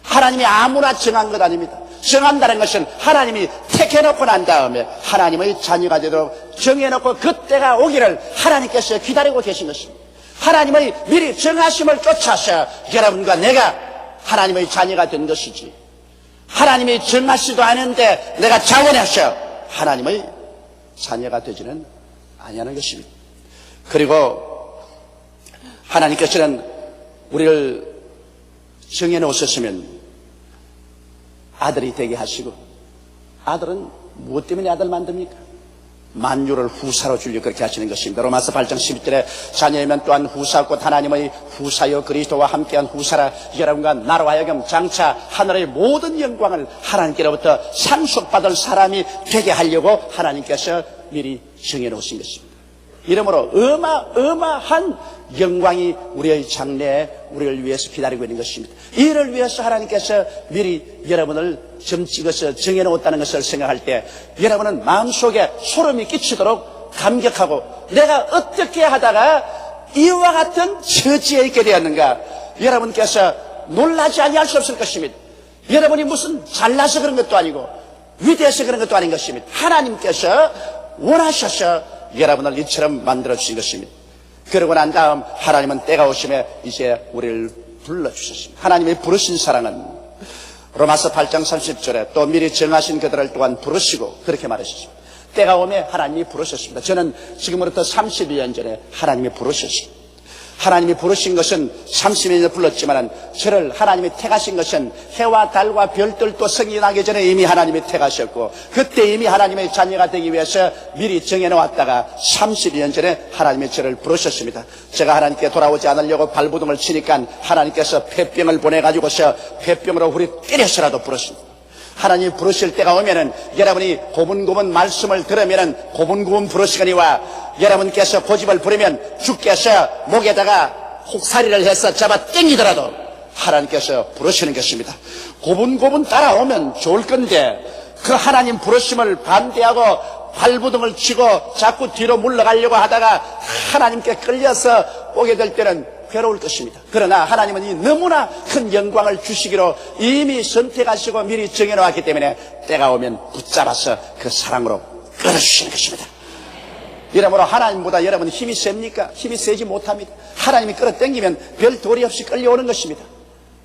하나님이 아무나 정한 것 아닙니다. 정한다는 것은 하나님이 택해놓고 난 다음에 하나님의 자녀가 되도록 정해놓고 그때가 오기를 하나님께서 기다리고 계신 것입니다. 하나님의 미리 정하심을 쫓아서 여러분과 내가 하나님의 자녀가 된 것이지, 하나님이 정하지도 않은데 내가 자원해서 하나님의 자녀가 되지는 아니하는 것입니다. 그리고 하나님께서는 우리를 정해놓으셨으면 아들이 되게 하시고, 아들은 무엇 때문에 아들 만듭니까? 만유를 후사로 주려 그렇게 하시는 것입니다. 로마서 8장 12절에 자녀이면 또한 후사 곧 하나님의 후사여 그리스도와 함께한 후사라. 여러분과 나로 하여금 장차 하늘의 모든 영광을 하나님께로부터 상속받을 사람이 되게 하려고 하나님께서 미리 정해놓으신 것입니다. 이러므로 어마어마한 영광이 우리의 장래에 우리를 위해서 기다리고 있는 것입니다. 이를 위해서 하나님께서 미리 여러분을 점 찍어서 정해놓았다는 것을 생각할 때 여러분은 마음속에 소름이 끼치도록 감격하고, 내가 어떻게 하다가 이와 같은 처지에 있게 되었는가, 여러분께서 놀라지 아니할 수 없을 것입니다. 여러분이 무슨 잘나서 그런 것도 아니고 위대해서 그런 것도 아닌 것입니다. 하나님께서 원하셔서 여러분을 이처럼 만들어주신 것입니다. 그러고 난 다음 하나님은 때가 오심에 이제 우리를 불러주셨습니다. 하나님의 부르신 사랑은 로마서 8장 30절에 또 미리 정하신 그들을 또한 부르시고 그렇게 말하셨습니다. 때가 오매 하나님이 부르셨습니다. 저는 지금으로부터 32년 전에 하나님이 부르셨습니다. 하나님이 부르신 것은 30년을 불렀지만 저를 하나님이 택하신 것은 해와 달과 별들도 생겨나기 전에 이미 하나님이 택하셨고, 그때 이미 하나님의 자녀가 되기 위해서 미리 정해놓았다가 32년 전에 하나님이 저를 부르셨습니다. 제가 하나님께 돌아오지 않으려고 발부둥을 치니까 하나님께서 폐병을 보내가지고서 폐병으로 우리 때려서라도 부르십니다. 하나님이 부르실 때가 오면은 여러분이 고분고분 말씀을 들으면은 고분고분 부르시거니와 여러분께서 고집을 부리면 주께서 목에다가 혹사리를 해서 잡아 당기더라도 하나님께서 부르시는 것입니다. 고분고분 따라오면 좋을 건데 그 하나님 부르심을 반대하고 발부둥을 치고 자꾸 뒤로 물러가려고 하다가 하나님께 끌려서 오게 될 때는 괴로울 것입니다. 그러나 하나님은 이 너무나 큰 영광을 주시기로 이미 선택하시고 미리 정해놓았기 때문에 때가 오면 붙잡아서 그 사랑으로 끌어주시는 것입니다. 이러므로 하나님보다 여러분 힘이 셉니까? 힘이 세지 못합니다. 하나님이 끌어당기면 별 도리 없이 끌려오는 것입니다.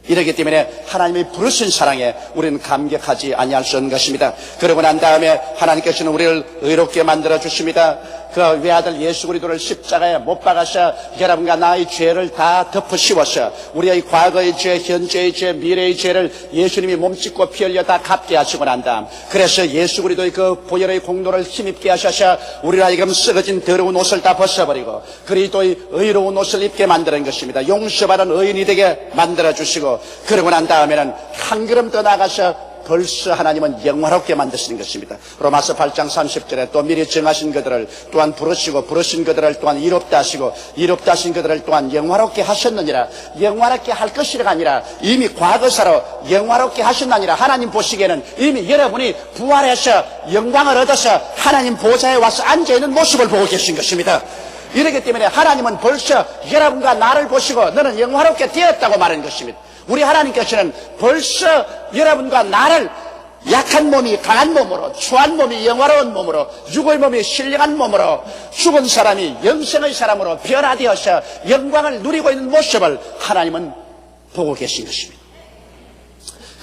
이렇기 때문에 하나님의 부르신 사랑에 우리는 감격하지 아니할 수 없는 것입니다. 그러고 난 다음에 하나님께서는 우리를 의롭게 만들어 주십니다. 그 외아들 예수 그리스도를 십자가에 못 박아서 여러분과 나의 죄를 다 덮어 씌워서 우리의 과거의 죄, 현재의 죄, 미래의 죄를 예수님이 몸짓고 피 흘려 다 갚게 하시고 난 다음, 그래서 예수 그리스도의 그 보혈의 공로를 힘입게 하셔서 우리를 하여금 썩어진 더러운 옷을 다 벗어버리고 그리스도의 의로운 옷을 입게 만드는 것입니다. 용서받은 의인이 되게 만들어 주시고, 그러고 난 다음에는 한 걸음 더 나가서 벌써 하나님은 영화롭게 만드시는 것입니다. 로마서 8장 30절에 또 미리 정하신 그들을 또한 부르시고 부르신 그들을 또한 이롭다 하시고 이롭다 하신 그들을 또한 영화롭게 하셨느니라. 영화롭게 할 것이라가 아니라 이미 과거사로 영화롭게 하셨느니라. 하나님 보시기에는 이미 여러분이 부활해서 영광을 얻어서 하나님 보좌에 와서 앉아있는 모습을 보고 계신 것입니다. 이렇기 때문에 하나님은 벌써 여러분과 나를 보시고 너는 영화롭게 되었다고 말하는 것입니다. 우리 하나님께서는 벌써 여러분과 나를 약한 몸이 강한 몸으로, 추한 몸이 영화로운 몸으로, 죽을 몸이 신령한 몸으로, 죽은 사람이 영생의 사람으로 변화되어서 영광을 누리고 있는 모습을 하나님은 보고 계신 것입니다.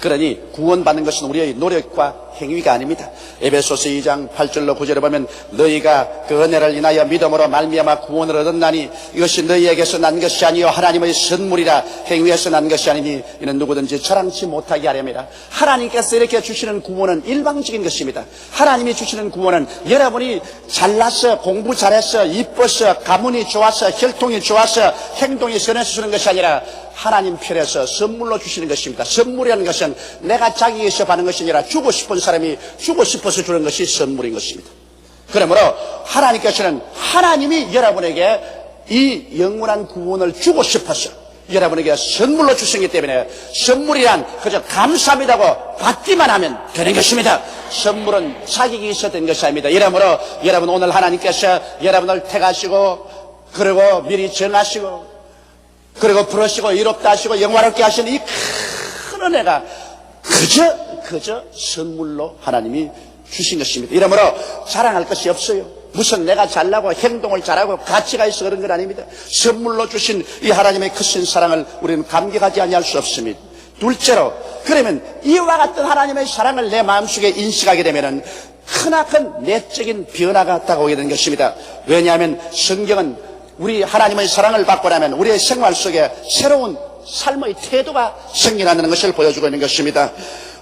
그러니 구원받는 것은 우리의 노력과 행위가 아닙니다. 에베소서 2장 8절로 9절에 보면 너희가 그 은혜를 인하여 믿음으로 말미암아 구원을 얻었나니 이것이 너희에게서 난 것이 아니요 하나님의 선물이라. 행위에서 난 것이 아니니 이는 누구든지 자랑치 못하게 하렵니다. 하나님께서 이렇게 주시는 구원은 일방적인 것입니다. 하나님이 주시는 구원은 여러분이 잘나서 공부 잘해서 이뻐서 가문이 좋아서 혈통이 좋아서 행동이 선해서 주는 것이 아니라 하나님 편에서 선물로 주시는 것입니다. 선물이라는 것은 내가 자기에서 받는 것이 아니라 주고 싶은 사람이 주고 싶어서 주는 것이 선물인 것입니다. 그러므로 하나님께서는 하나님이 여러분에게 이 영원한 구원을 주고 싶어서 여러분에게 선물로 주시기 때문에 선물이란 그저 감사합니다고 받기만 하면 되는 것입니다. 선물은 자격이 있어야 되는 것이 아닙니다. 이러므로 여러분 오늘 하나님께서 여러분을 택하시고 그리고 미리 정하시고 그리고 부르시고 이롭다 하시고 영화롭게 하시는 이 큰 은혜가 그저 선물로 하나님이 주신 것입니다. 이러므로 자랑할 것이 없어요. 무슨 내가 잘나고 행동을 잘하고 가치가 있어 그런 건 아닙니다. 선물로 주신 이 하나님의 크신 사랑을 우리는 감격하지 아니할 수 없습니다. 둘째로 그러면 이와 같은 하나님의 사랑을 내 마음속에 인식하게 되면은 크나큰 내적인 변화가 다가오게 되는 것입니다. 왜냐하면 성경은 우리 하나님의 사랑을 받고 나면 우리의 생활 속에 새로운 삶의 태도가 생겨나는 것을 보여주고 있는 것입니다.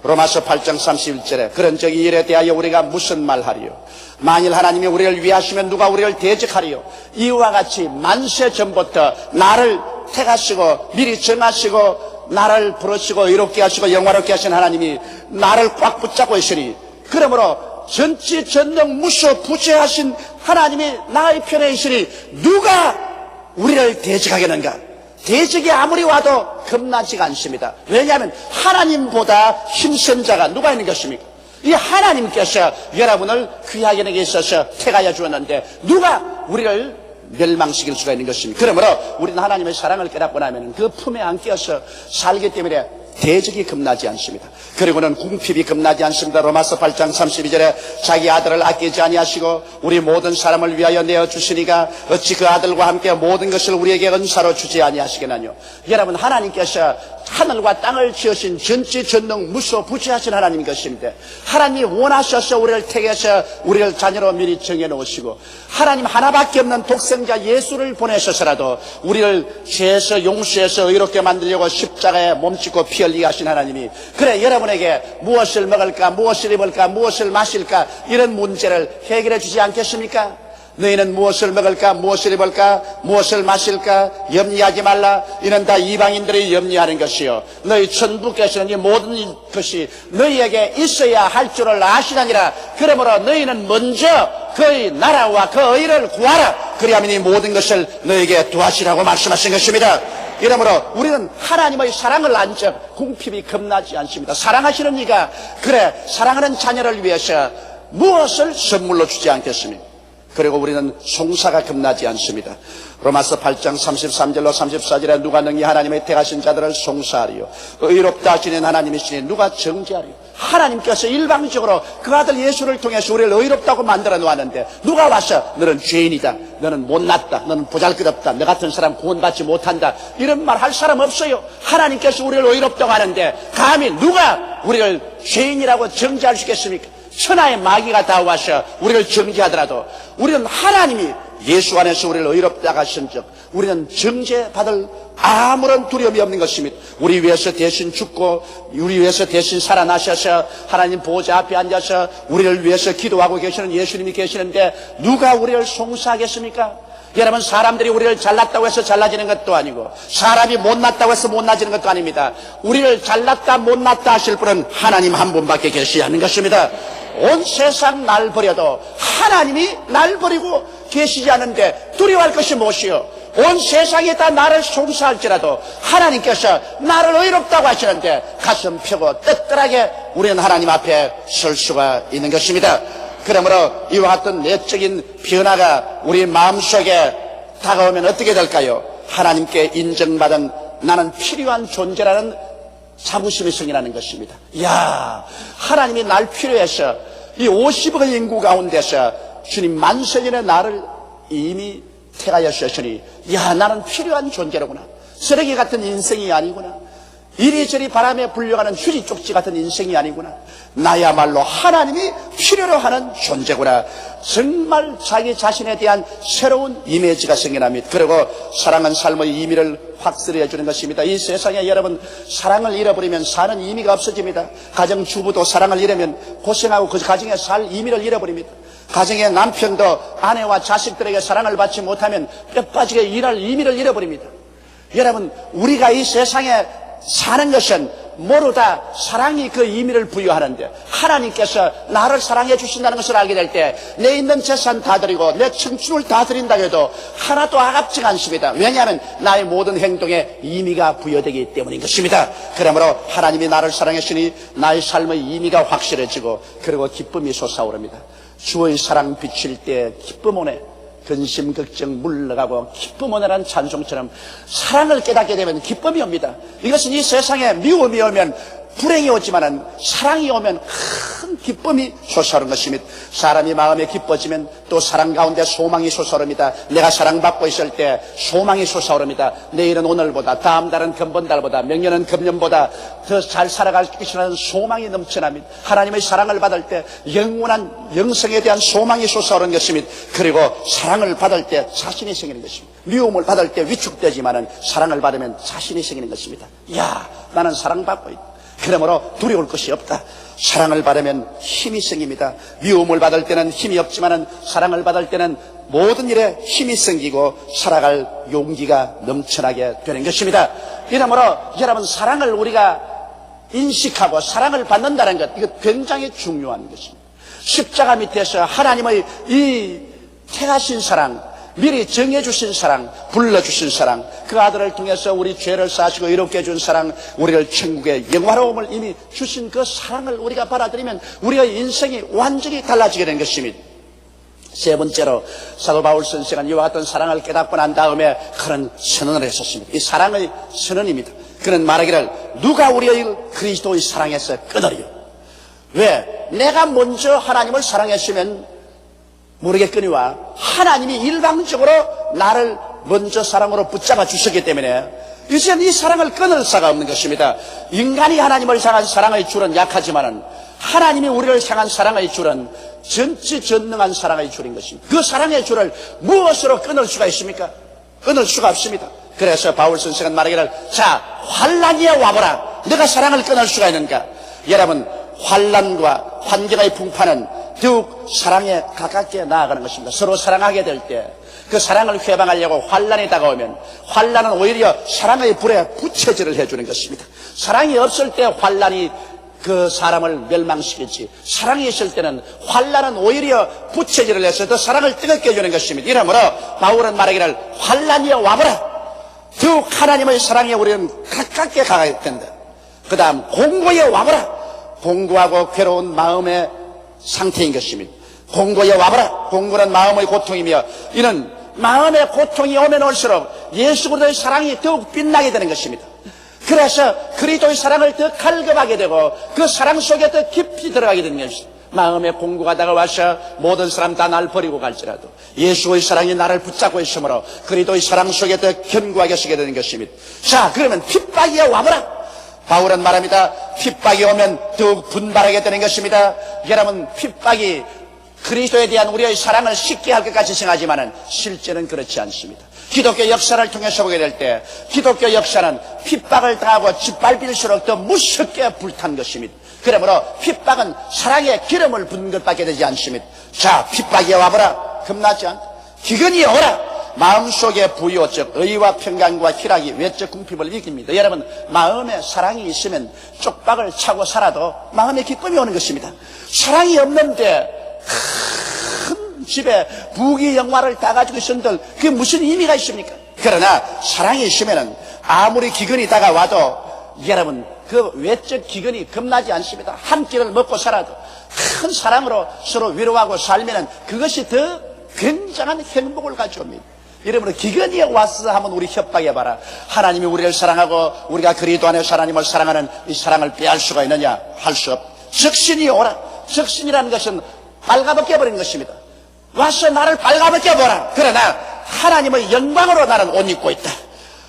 로마서 8장 31절에 그런 적이 일에 대하여 우리가 무슨 말하리요? 만일 하나님이 우리를 위하시면 누가 우리를 대적하리요? 이와 같이 만세 전부터 나를 택하시고 미리 정하시고 나를 부르시고 이롭게 하시고 영화롭게 하신 하나님이 나를 꽉 붙잡고 있으니 그러므로 전지 전능 무소 부재하신 하나님이 나의 편에 있으니 누가 우리를 대적하겠는가? 대적이 아무리 와도 겁나지가 않습니다. 왜냐하면 하나님보다 힘센 자가 누가 있는 것입니까? 이 하나님께서 여러분을 귀하게 여기게 있어서 택하여 주었는데 누가 우리를 멸망시킬 수가 있는 것입니다. 그러므로 우리는 하나님의 사랑을 깨닫고 나면 그 품에 안겨서 살기 때문에 대적이 겁나지 않습니다. 그리고는 궁핍이 겁나지 않습니다. 로마서 8장 32절에 자기 아들을 아끼지 아니하시고 우리 모든 사람을 위하여 내어주시니가 어찌 그 아들과 함께 모든 것을 우리에게 은사로 주지 아니하시겠나요? 여러분 하나님께서 하늘과 땅을 지으신 전지전능 무소부지하신 하나님인 것입니다. 하나님이 원하셔서 우리를 택해서 우리를 자녀로 미리 정해놓으시고 하나님 하나밖에 없는 독생자 예수를 보내셔서라도 우리를 죄에서 용서해서 의롭게 만들려고 십자가에 몸짓고 피 흘리게 하신 하나님이 그래 여러분에게 무엇을 먹을까 무엇을 입을까 무엇을 마실까 이런 문제를 해결해 주지 않겠습니까? 너희는 무엇을 먹을까 무엇을 입을까 무엇을 마실까 염려하지 말라. 이는 다 이방인들이 염려하는 것이요 너희 천부께서는 이 모든 것이 너희에게 있어야 할 줄을 아시나니라. 그러므로 너희는 먼저 그의 나라와 그 의를 구하라. 그리하면 이 모든 것을 너희에게 도하시라고 말씀하신 것입니다. 이러므로 우리는 하나님의 사랑을 안 적 궁핍이 겁나지 않습니다. 사랑하시는 이가 그래 사랑하는 자녀를 위해서 무엇을 선물로 주지 않겠습니까? 그리고 우리는 송사가 겁나지 않습니다. 로마서 8장 33절로 34절에 누가 능히 하나님의 택하신 자들을 송사하리요 의롭다 하시는 하나님이시니 누가 정죄하리요? 하나님께서 일방적으로 그 아들 예수를 통해서 우리를 의롭다고 만들어 놓았는데 누가 와서 너는 죄인이다 너는 못났다 너는 보잘것없다 너 같은 사람 구원받지 못한다 이런 말 할 사람 없어요. 하나님께서 우리를 의롭다고 하는데 감히 누가 우리를 죄인이라고 정죄할 수 있겠습니까? 천하의 마귀가 다 와서 우리를 정죄하더라도 우리는 하나님이 예수 안에서 우리를 의롭다고 하신 즉 우리는 정죄받을 아무런 두려움이 없는 것입니다. 우리 위해서 대신 죽고 우리 위해서 대신 살아나셔서 하나님 보좌 앞에 앉아서 우리를 위해서 기도하고 계시는 예수님이 계시는데 누가 우리를 송사하겠습니까? 여러분 사람들이 우리를 잘났다고 해서 잘나지는 것도 아니고 사람이 못났다고 해서 못나지는 것도 아닙니다. 우리를 잘났다 못났다 하실 분은 하나님 한 분밖에 계시지 않는 것입니다. 온 세상 날 버려도 하나님이 날 버리고 계시지 않은데 두려워할 것이 무엇이요? 온 세상이 다 나를 송사할지라도 하나님께서 나를 의롭다고 하시는데 가슴 펴고 떳떳하게 우리는 하나님 앞에 설 수가 있는 것입니다. 그러므로 이와 같은 내적인 변화가 우리 마음속에 다가오면 어떻게 될까요? 하나님께 인정받은 나는 필요한 존재라는 자부심이 생기라는 것입니다. 이야, 하나님이 날 필요해서 이 50억의 인구 가운데서 주님 만세 전에 나를 이미 택하였으니, 야, 나는 필요한 존재로구나. 쓰레기 같은 인생이 아니구나. 이리저리 바람에 불려가는 휴지 쪽지 같은 인생이 아니구나. 나야말로 하나님이 필요로 하는 존재구나. 정말 자기 자신에 대한 새로운 이미지가 생겨납니다. 그리고 사랑은 삶의 의미를 확실히 해주는 것입니다. 이 세상에 여러분, 사랑을 잃어버리면 사는 의미가 없어집니다. 가정주부도 사랑을 잃으면 고생하고 그 가정에 살 의미를 잃어버립니다. 가정의 남편도 아내와 자식들에게 사랑을 받지 못하면 뼈빠지게 일할 의미를 잃어버립니다. 여러분, 우리가 이 세상에 사는 것은 모르다 사랑이 그 의미를 부여하는데, 하나님께서 나를 사랑해 주신다는 것을 알게 될 때 내 있는 재산 다 드리고 내 청춘을 다 드린다 해도 하나도 아깝지가 않습니다. 왜냐하면 나의 모든 행동에 의미가 부여되기 때문인 것입니다. 그러므로 하나님이 나를 사랑했으니 나의 삶의 의미가 확실해지고, 그리고 기쁨이 솟아오릅니다. 주의 사랑 비칠 때 기쁨 오네. 근심 걱정 물러가고 기쁨 오네라는 찬송처럼 사랑을 깨닫게 되면 기쁨이 옵니다. 이것은 이 세상에 미움이 오면 불행이 오지만은 사랑이 오면 큰 기쁨이 솟아오르는 것입니다. 사람이 마음에 기뻐지면 또 사랑 가운데 소망이 솟아오릅니다. 내가 사랑받고 있을 때 소망이 솟아오릅니다. 내일은 오늘보다, 다음 달은 금번달보다, 명년은 금년보다 더 잘 살아갈 것이라는 소망이 넘쳐납니다. 하나님의 사랑을 받을 때 영원한 영생에 대한 소망이 솟아오르는 것입니다. 그리고 사랑을 받을 때 자신이 생기는 것입니다. 미움을 받을 때 위축되지만은 사랑을 받으면 자신이 생기는 것입니다. 야, 나는 사랑받고 있다. 그러므로 두려울 것이 없다. 사랑을 받으면 힘이 생깁니다. 미움을 받을 때는 힘이 없지만은 사랑을 받을 때는 모든 일에 힘이 생기고 살아갈 용기가 넘쳐나게 되는 것입니다. 이러므로 여러분, 사랑을 우리가 인식하고 사랑을 받는다는 것, 이거 굉장히 중요한 것입니다. 십자가 밑에서 하나님의 이 택하신 사랑, 미리 정해주신 사랑, 불러주신 사랑, 그 아들을 통해서 우리 죄를 사시고 이롭게 해준 사랑, 우리를 천국의 영화로움을 이미 주신 그 사랑을 우리가 받아들이면 우리의 인생이 완전히 달라지게 된 것입니다. 세 번째로 사도 바울 선생은 이와 같은 사랑을 깨닫고 난 다음에 그런 선언을 했었습니다. 이 사랑의 선언입니다. 그는 말하기를, 누가 우리의 그리스도의 사랑에서 끊으리요? 왜? 내가 먼저 하나님을 사랑했으면 모르겠거니와 하나님이 일방적으로 나를 먼저 사랑으로 붙잡아 주셨기 때문에 이제는 이 사랑을 끊을 수가 없는 것입니다. 인간이 하나님을 향한 사랑의 줄은 약하지만은 하나님이 우리를 향한 사랑의 줄은 전지전능한 사랑의 줄인 것입니다. 그 사랑의 줄을 무엇으로 끊을 수가 있습니까? 끊을 수가 없습니다. 그래서 바울 선생은 말하기를, 자, 환난이여 와보라. 내가 사랑을 끊을 수가 있는가? 여러분, 환난과 환경의 풍파는 더욱 사랑에 가깝게 나아가는 것입니다. 서로 사랑하게 될 때 그 사랑을 회방하려고 환난이 다가오면 환난은 오히려 사랑의 불에 부채질을 해주는 것입니다. 사랑이 없을 때 환난이 그 사람을 멸망시키지, 사랑이 있을 때는 환난은 오히려 부채질을 해서 더 사랑을 뜨겁게 해주는 것입니다. 이러므로 바울은 말하기를, 환난이여 와보라. 더욱 하나님의 사랑에 우리는 가깝게 가야 된다. 그 다음 공고에 와보라. 공고하고 괴로운 마음의 상태인 것입니다. 공고에 와보라. 공고는 마음의 고통이며, 이는 마음의 고통이 오면 올수록 예수 그리스도의 사랑이 더욱 빛나게 되는 것입니다. 그래서 그리스도의 사랑을 더 갈급하게 되고 그 사랑 속에 더 깊이 들어가게 되는 것입니다. 마음의 공고가 다가와서 모든 사람 다 날 버리고 갈지라도 예수의 사랑이 나를 붙잡고 있으므로 그리스도의 사랑 속에 더 견고하게 서게 되는 것입니다. 자, 그러면 핍박이 와보라. 바울은 말합니다. 핍박이 오면 더욱 분발하게 되는 것입니다. 여러분, 핍박이 그리스도에 대한 우리의 사랑을 식게 할 것 같이 생각하지만은 실제는 그렇지 않습니다. 기독교 역사를 통해서 보게 될 때 기독교 역사는 핍박을 당하고 짓밟힐수록 더 무섭게 불탄 것입니다. 그러므로 핍박은 사랑의 기름을 붓는 것밖에 되지 않습니다. 자, 핍박이 와보라. 겁나지 않다. 기근이 오라. 마음속의 부요, 즉 의와 평강과 희락이 외적 궁핍을 이깁니다. 여러분, 마음에 사랑이 있으면 쪽박을 차고 살아도 마음에 기쁨이 오는 것입니다. 사랑이 없는데 큰 집에 부귀 영화를 다 가지고 있은들 그게 무슨 의미가 있습니까? 그러나 사랑이 있으면은 아무리 기근이 다가와도 여러분, 그 외적 기근이 겁나지 않습니다. 한 끼를 먹고 살아도 큰 사랑으로 서로 위로하고 살면은 그것이 더 굉장한 행복을 가져옵니다. 이러므로 기근이 왔어 하면 우리 협박해봐라. 하나님이 우리를 사랑하고 우리가 그리스도 안에서 하나님을 사랑하는 이 사랑을 빼앗을 수가 있느냐? 할 수 없다. 적신이 오라. 적신이라는 것은 빨가벗겨버리는 것입니다. 와서 나를 빨가벗겨보라. 그러나 하나님의 영광으로 나는 옷 입고 있다.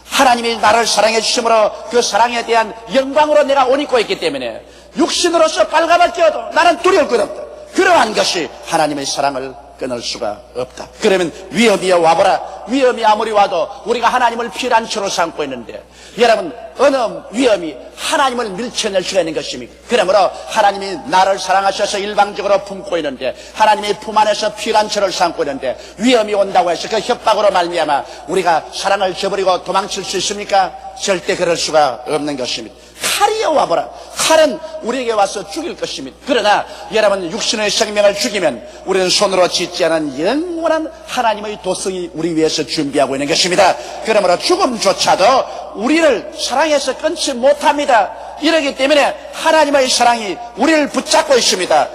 하나님이 나를 사랑해 주심으로 그 사랑에 대한 영광으로 내가 옷 입고 있기 때문에 육신으로서 빨가벗겨도 나는 두려울 것 없다. 그러한 것이 하나님의 사랑을 끊을 수가 없다. 그러면 위험이 와보라. 위험이 아무리 와도 우리가 하나님을 피난처로 삼고 있는데 여러분 어느 위험이 하나님을 밀쳐낼 수가 있는 것입니까? 그러므로 하나님이 나를 사랑하셔서 일방적으로 품고 있는데 하나님의 품 안에서 피난처를 삼고 있는데 위험이 온다고 해서 그 협박으로 말미암아 우리가 사랑을 저버리고 도망칠 수 있습니까? 절대 그럴 수가 없는 것입니다. 칼이 와보라. 칼은 우리에게 와서 죽일 것입니다. 그러나 여러분 육신의 생명을 죽이면 우리는 손으로 짓지 않은 영원한 하나님의 도성이 우리 위해서 준비하고 있는 것입니다. 그러므로 죽음조차도 우리를 사랑해서 끊지 못합니다. 이러기 때문에 하나님의 사랑이 우리를 붙잡고 있습니다.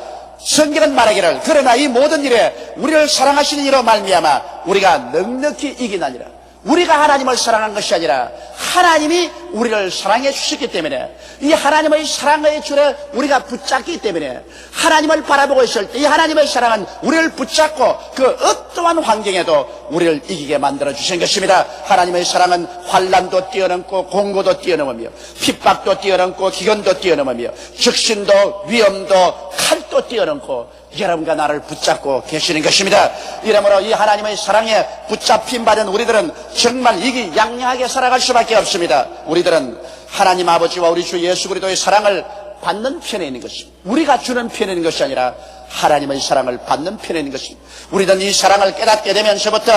성경은 말하기를 그러나 이 모든 일에 우리를 사랑하시는 이로 말미암아 우리가 넉넉히 이기나니라. 우리가 하나님을 사랑한 것이 아니라 하나님이 우리를 사랑해 주셨기 때문에 이 하나님의 사랑의 줄에 우리가 붙잡기 때문에 하나님을 바라보고 있을 때 이 하나님의 사랑은 우리를 붙잡고 그 어떠한 환경에도 우리를 이기게 만들어 주신 것입니다. 하나님의 사랑은 환난도 뛰어넘고 공고도 뛰어넘으며 핍박도 뛰어넘고 기근도 뛰어넘으며 적신도 위험도 칼도 뛰어넘고 여러분과 나를 붙잡고 계시는 것입니다. 이러므로 이 하나님의 사랑에 붙잡힌 받은 우리들은 정말 이기양양하게 살아갈 수밖에 없습니다. 우리들은 하나님 아버지와 우리 주 예수 그리스도의 사랑을 받는 편에 있는 것입니다. 우리가 주는 편에 있는 것이 아니라 하나님의 사랑을 받는 편에 있는 것입니다. 우리들은 이 사랑을 깨닫게 되면서부터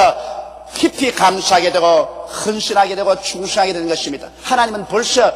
깊이 감사하게 되고 헌신하게 되고 충성하게 되는 것입니다. 하나님은 벌써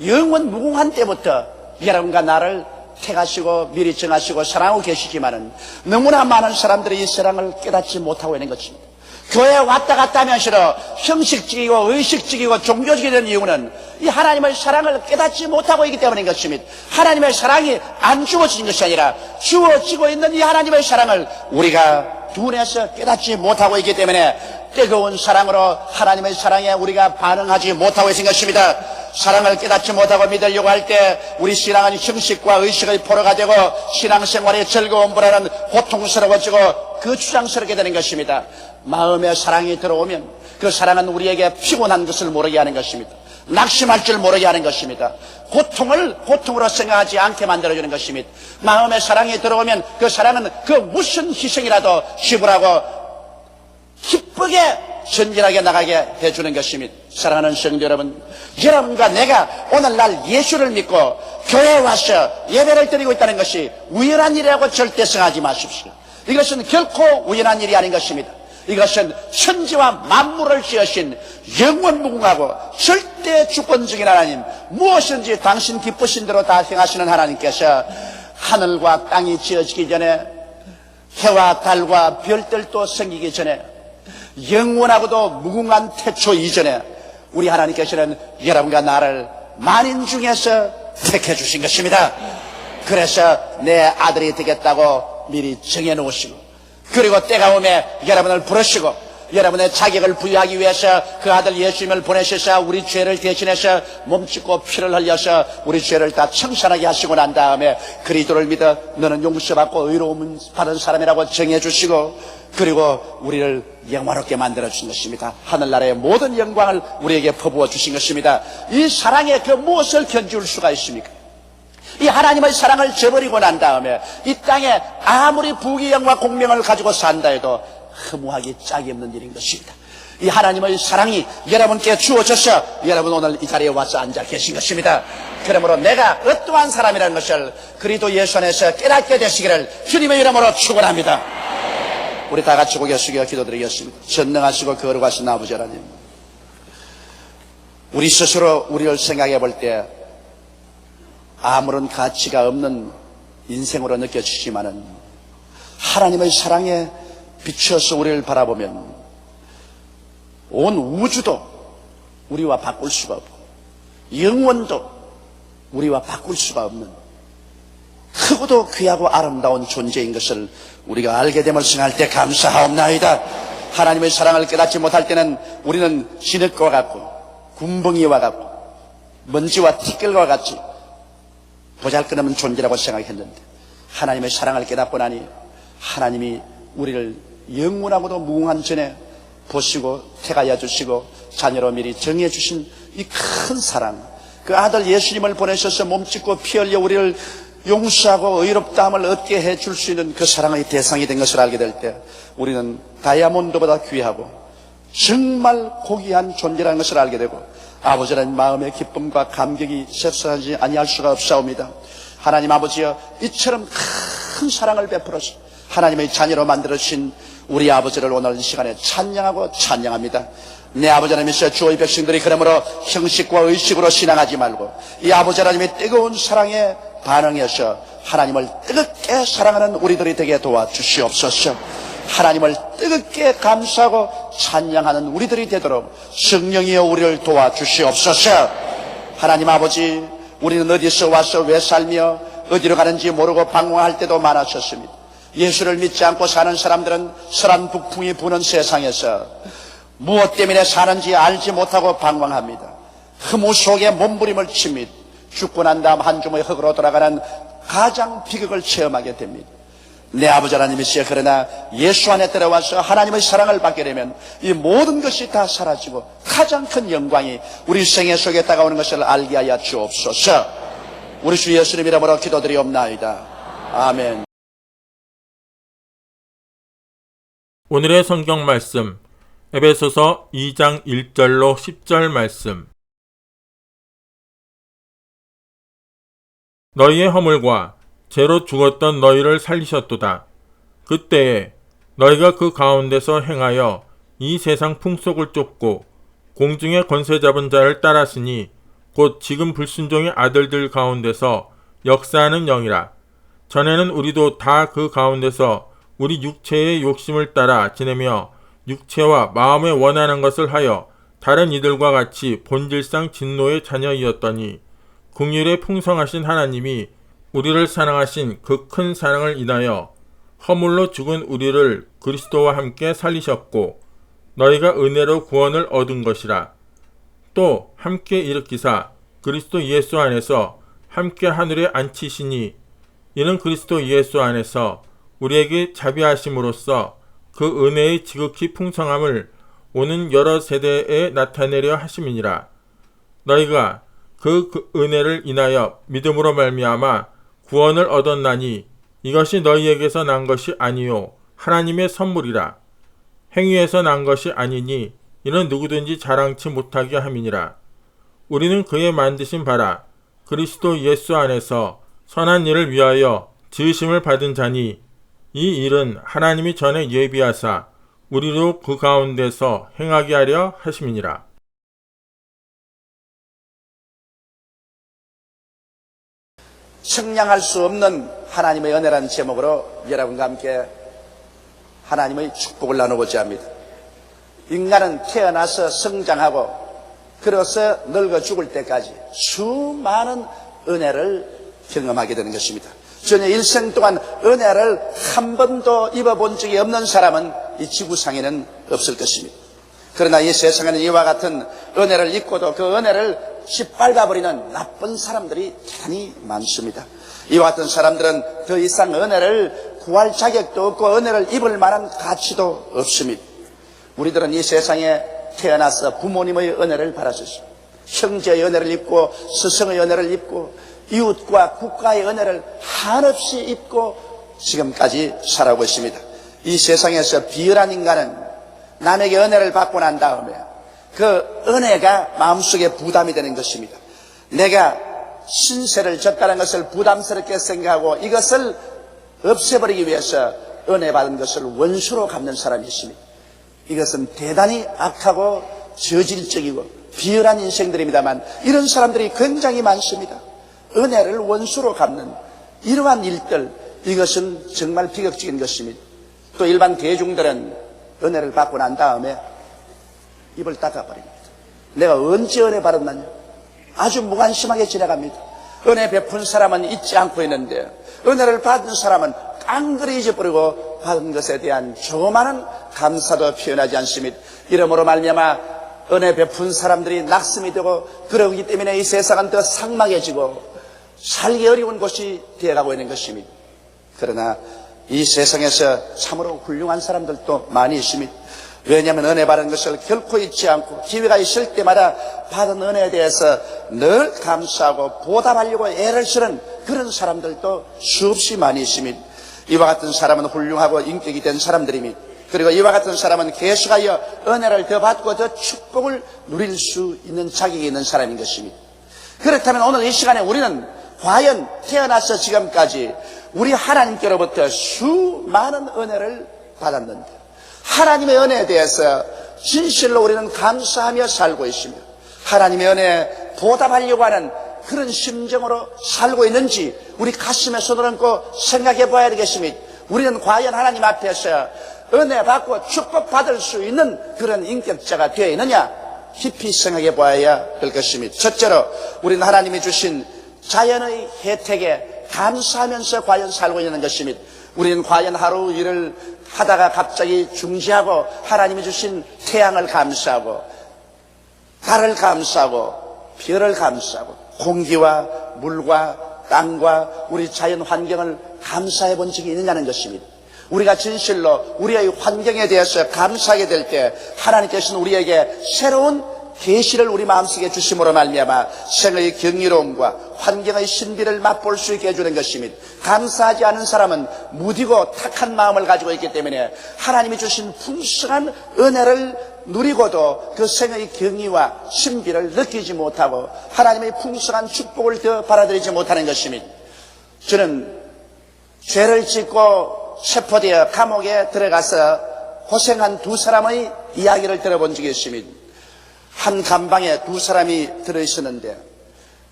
영원 무궁한 때부터 여러분과 나를 택하시고 미리 정하시고 사랑하고 계시지만은 너무나 많은 사람들이 이 사랑을 깨닫지 못하고 있는 것입니다. 교회에 왔다 갔다 하면서도 형식적이고 의식적이고 종교적이 된 이유는 이 하나님의 사랑을 깨닫지 못하고 있기 때문인 것입니다. 하나님의 사랑이 안 주어진 것이 아니라 주어지고 있는 이 하나님의 사랑을 우리가 눈에서 깨닫지 못하고 있기 때문에 뜨거운 사랑으로 하나님의 사랑에 우리가 반응하지 못하고 있는 것입니다. 사랑을 깨닫지 못하고 믿으려고 할 때 우리 신앙은 형식과 의식의 포로가 되고 신앙생활의 즐거움보다는 고통스러워지고 거추장스럽게 되는 것입니다. 마음에 사랑이 들어오면 그 사랑은 우리에게 피곤한 것을 모르게 하는 것입니다. 낙심할 줄 모르게 하는 것입니다. 고통을 고통으로 생각하지 않게 만들어주는 것입니다. 마음에 사랑이 들어오면 그 사랑은 그 무슨 희생이라도 지불하고 기쁘게 전진하게 나가게 해주는 것입니다. 사랑하는 성도 여러분, 여러분과 내가 오늘날 예수를 믿고 교회에 와서 예배를 드리고 있다는 것이 우연한 일이라고 절대 생각하지 마십시오. 이것은 결코 우연한 일이 아닌 것입니다. 이것은 천지와 만물을 지으신 영원무궁하고 절대 주권적인 하나님, 무엇인지 당신 기쁘신 대로 다 행하시는 하나님께서 하늘과 땅이 지어지기 전에 해와 달과 별들도 생기기 전에 영원하고도 무궁한 태초 이전에 우리 하나님께서는 여러분과 나를 만인 중에서 택해 주신 것입니다. 그래서 내 아들이 되겠다고 미리 정해놓으시고 그리고 때가 오면 여러분을 부르시고 여러분의 자격을 부여하기 위해서 그 아들 예수님을 보내셔서 우리 죄를 대신해서 몸짓고 피를 흘려서 우리 죄를 다 청산하게 하시고 난 다음에 그리스도를 믿어 너는 용서받고 의로움 받은 사람이라고 정해주시고 그리고 우리를 영화롭게 만들어주신 것입니다. 하늘나라의 모든 영광을 우리에게 퍼부어 주신 것입니다. 이 사랑에 그 무엇을 견줄 수가 있습니까? 이 하나님의 사랑을 저버리고 난 다음에 이 땅에 아무리 부귀영화 공명을 가지고 산다 해도 허무하기 짝이 없는 일인 것입니다. 이 하나님의 사랑이 여러분께 주어져서 여러분 오늘 이 자리에 와서 앉아 계신 것입니다. 그러므로 내가 어떠한 사람이라는 것을 그리스도 예수 안에서 깨닫게 되시기를 주님의 이름으로 축원합니다. 우리 다 같이 고개 숙여 기도드리겠습니다. 전능하시고 거룩하신 아버지 하나님, 우리 스스로 우리를 생각해 볼 때 아무런 가치가 없는 인생으로 느껴지지만은 하나님의 사랑에 비추어서 우리를 바라보면 온 우주도 우리와 바꿀 수가 없고 영원도 우리와 바꿀 수가 없는 크고도 귀하고 아름다운 존재인 것을 우리가 알게 됨을 생각할 때 감사하옵나이다. 하나님의 사랑을 깨닫지 못할 때는 우리는 진흙과 같고 군벙이와 같고 먼지와 티끌과 같이 보잘것없는 존재라고 생각했는데 하나님의 사랑을 깨닫고 나니 하나님이 우리를 영원하고도 무궁한 전에 보시고 택하여 주시고 자녀로 미리 정해 주신 이 큰 사랑, 그 아들 예수님을 보내셔서 몸짓고 피 흘려 우리를 용서하고 의롭다함을 얻게 해줄 수 있는 그 사랑의 대상이 된 것을 알게 될 때 우리는 다이아몬드보다 귀하고 정말 고귀한 존재라는 것을 알게 되고 아버지라는 마음의 기쁨과 감격이 셉싸하지 아니할 수가 없사옵니다. 하나님 아버지여, 이처럼 큰 사랑을 베풀어서 하나님의 자녀로 만들어주신 우리 아버지를 오늘 이 시간에 찬양하고 찬양합니다. 내 아버지 하나님이시여, 주의 백성들이 그러므로 형식과 의식으로 신앙하지 말고 이 아버지 하나님의 뜨거운 사랑에 반응해서 하나님을 뜨겁게 사랑하는 우리들이 되게 도와주시옵소서. 하나님을 뜨겁게 감사하고 찬양하는 우리들이 되도록 성령이여 우리를 도와주시옵소서. 하나님 아버지, 우리는 어디서 와서 왜 살며 어디로 가는지 모르고 방황할 때도 많았었습니다. 예수를 믿지 않고 사는 사람들은 설한 북풍이 부는 세상에서 무엇 때문에 사는지 알지 못하고 방황합니다. 허무 속에 몸부림을 칩니다. 죽고 난 다음 한 주머니 흙으로 돌아가는 가장 비극을 체험하게 됩니다. 내 아버지 하나님이시여, 그러나 예수 안에 들어와서 하나님의 사랑을 받게 되면 이 모든 것이 다 사라지고 가장 큰 영광이 우리 생애 속에 다가오는 것을 알게 하여 주옵소서. 우리 주 예수님 이름으로 기도드리옵나이다. 아멘. 오늘의 성경 말씀, 에베소서 2장 1절로 10절 말씀. 너희의 허물과 죄로 죽었던 너희를 살리셨도다. 그때에 너희가 그 가운데서 행하여 이 세상 풍속을 쫓고 공중의 권세 잡은 자를 따랐으니 곧 지금 불순종의 아들들 가운데서 역사하는 영이라. 전에는 우리도 다 그 가운데서 우리 육체의 욕심을 따라 지내며 육체와 마음에 원하는 것을 하여 다른 이들과 같이 본질상 진노의 자녀이었더니 긍휼에 풍성하신 하나님이 우리를 사랑하신 그 큰 사랑을 인하여 허물로 죽은 우리를 그리스도와 함께 살리셨고 너희가 은혜로 구원을 얻은 것이라. 또 함께 일으키사 그리스도 예수 안에서 함께 하늘에 앉히시니 이는 그리스도 예수 안에서 우리에게 자비하심으로써 그 은혜의 지극히 풍성함을 오는 여러 세대에 나타내려 하심이니라. 너희가 그 은혜를 인하여 믿음으로 말미암아 구원을 얻었나니 이것이 너희에게서 난 것이 아니요 하나님의 선물이라. 행위에서 난 것이 아니니 이는 누구든지 자랑치 못하게 함이니라. 우리는 그의 만드신 바라 그리스도 예수 안에서 선한 일을 위하여 지으심을 받은 자니 이 일은 하나님이 전에 예비하사 우리로 그 가운데서 행하게 하려 하심이니라. 측량할 수 없는 하나님의 은혜라는 제목으로 여러분과 함께 하나님의 축복을 나누고자 합니다. 인간은 태어나서 성장하고 그래서 늙어 죽을 때까지 수많은 은혜를 경험하게 되는 것입니다. 전혀 일생 동안 은혜를 한 번도 입어본 적이 없는 사람은 이 지구상에는 없을 것입니다. 그러나 이 세상에는 이와 같은 은혜를 입고도 그 은혜를 짓밟아버리는 나쁜 사람들이 대단히 많습니다. 이와 같은 사람들은 더 이상 은혜를 구할 자격도 없고 은혜를 입을 만한 가치도 없습니다. 우리들은 이 세상에 태어나서 부모님의 은혜를 받았습니다. 형제의 은혜를 입고 스승의 은혜를 입고 이웃과 국가의 은혜를 한없이 입고 지금까지 살아오고 있습니다. 이 세상에서 비열한 인간은 남에게 은혜를 받고 난 다음에 그 은혜가 마음속에 부담이 되는 것입니다. 내가 신세를 졌다는 것을 부담스럽게 생각하고 이것을 없애버리기 위해서 은혜 받은 것을 원수로 갚는 사람이 있습니다. 이것은 대단히 악하고 저질적이고 비열한 인생들입니다만 이런 사람들이 굉장히 많습니다. 은혜를 원수로 갚는 이러한 일들, 이것은 정말 비극적인 것입니다. 또 일반 대중들은 은혜를 받고 난 다음에 입을 닦아버립니다. 내가 언제 은혜 받았느냐? 아주 무관심하게 지나갑니다. 은혜 베푼 사람은 잊지 않고 있는데 은혜를 받은 사람은 깡그리 잊어버리고 받은 것에 대한 조그마한 감사도 표현하지 않습니다. 이러므로 말미암아 은혜 베푼 사람들이 낙심이 되고, 그러기 때문에 이 세상은 더 삭막해지고 살기 어려운 곳이 되어가고 있는 것입니다. 그러나 이 세상에서 참으로 훌륭한 사람들도 많이 있습니다. 왜냐하면 은혜 받은 것을 결코 잊지 않고 기회가 있을 때마다 받은 은혜에 대해서 늘 감사하고 보답하려고 애를 쓰는 그런 사람들도 수없이 많이 있습니다. 이와 같은 사람은 훌륭하고 인격이 된 사람들입니다. 그리고 이와 같은 사람은 계속하여 은혜를 더 받고 더 축복을 누릴 수 있는 자격이 있는 사람인 것입니다. 그렇다면 오늘 이 시간에 우리는 과연 태어나서 지금까지 우리 하나님께로부터 수많은 은혜를 받았는데, 하나님의 은혜에 대해서 진실로 우리는 감사하며 살고 있으며 하나님의 은혜에 보답하려고 하는 그런 심정으로 살고 있는지 우리 가슴에 손을 얹고 생각해 봐야 되겠습니다. 우리는 과연 하나님 앞에서 은혜 받고 축복받을 수 있는 그런 인격자가 되어 있느냐, 깊이 생각해 봐야 될 것입니다. 첫째로 우리는 하나님이 주신 자연의 혜택에 감사하면서 과연 살고 있는 것입니다. 우리는 과연 하루 일을 하다가 갑자기 중지하고 하나님이 주신 태양을 감사하고 달을 감사하고 별을 감사하고 공기와 물과 땅과 우리 자연 환경을 감사해 본 적이 있느냐는 것입니다. 우리가 진실로 우리의 환경에 대해서 감사하게 될 때 하나님께서는 우리에게 새로운 계시를 우리 마음속에 주심으로 말미암아 생의 경이로움과 환경의 신비를 맛볼 수 있게 해주는 것입니다. 감사하지 않은 사람은 무디고 탁한 마음을 가지고 있기 때문에 하나님이 주신 풍성한 은혜를 누리고도 그 생의 경이와 신비를 느끼지 못하고 하나님의 풍성한 축복을 더 받아들이지 못하는 것입니다. 저는 죄를 짓고 체포되어 감옥에 들어가서 고생한 두 사람의 이야기를 들어본 적이 있습니다. 한 감방에 두 사람이 들어있었는데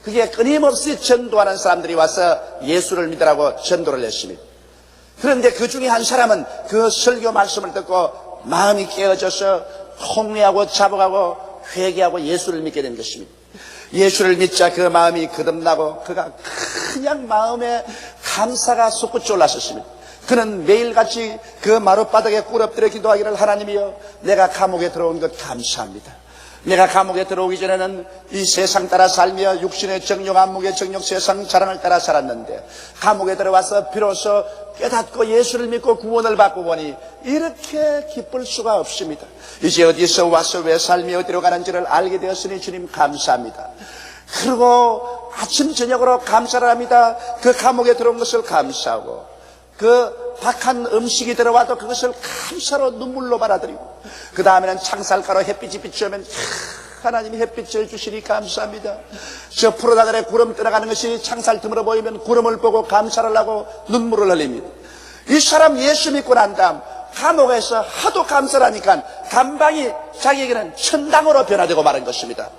그게 끊임없이 전도하는 사람들이 와서 예수를 믿으라고 전도를 했습니다. 그런데 그 중에 한 사람은 그 설교 말씀을 듣고 마음이 깨어져서 통회하고 자복하고 회개하고 예수를 믿게 된 것입니다. 예수를 믿자 그 마음이 거듭나고 그가 그냥 마음에 감사가 솟구쳐 올랐었습니다. 그는 매일같이 그 마룻바닥에 꿇어엎드려 기도하기를, 하나님이여, 내가 감옥에 들어온 것 감사합니다. 내가 감옥에 들어오기 전에는 이 세상 따라 살며 육신의 정욕, 안목의 정욕, 세상 자랑을 따라 살았는데 감옥에 들어와서 비로소 깨닫고 예수를 믿고 구원을 받고 보니 이렇게 기쁠 수가 없습니다. 이제 어디서 와서 왜 삶이 어디로 가는지를 알게 되었으니 주님 감사합니다. 그리고 아침 저녁으로 감사를 합니다. 그 감옥에 들어온 것을 감사하고 그 박한 음식이 들어와도 그것을 감사로 눈물로 받아들이고, 그 다음에는 창살가로 햇빛이 비추면 하나님이 햇빛을 주시니 감사합니다. 저 푸르다들에 구름 떠나가는 것이 창살 틈으로 보이면 구름을 보고 감사를 하고 눈물을 흘립니다. 이 사람 예수 믿고 난 다음 감옥에서 하도 감사를 하니까 감방이 자기에게는 천당으로 변화되고 말한 것입니다.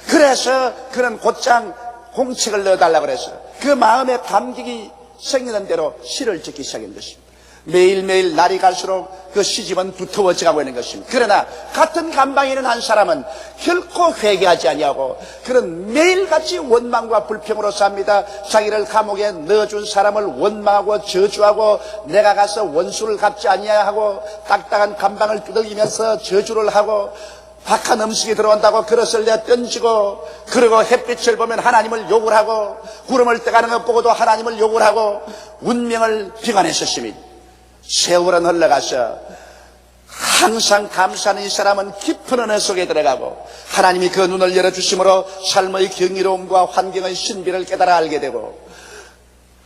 그래서 그는 곧장 공책을 넣어달라고 그래서 그 마음에 감격이 생기는 대로 시를 짓기 시작한 것입니다. 매일매일 날이 갈수록 그 시집은 두터워져 가고 있는 것입니다. 그러나 같은 감방에 있는 한 사람은 결코 회개하지 아니하고 그는 매일같이 원망과 불평으로 삽니다. 자기를 감옥에 넣어준 사람을 원망하고 저주하고 내가 가서 원수를 갚지 아니하고 딱딱한 감방을 두들기면서 저주를 하고 박한 음식이 들어온다고 그릇을 내 던지고, 그리고 햇빛을 보면 하나님을 욕을 하고 구름을 떠가는 것 보고도 하나님을 욕을 하고 운명을 비관했었습니다. 세월은 흘러가서 항상 감사하는 이 사람은 깊은 은혜 속에 들어가고 하나님이 그 눈을 열어주심으로 삶의 경이로움과 환경의 신비를 깨달아 알게 되고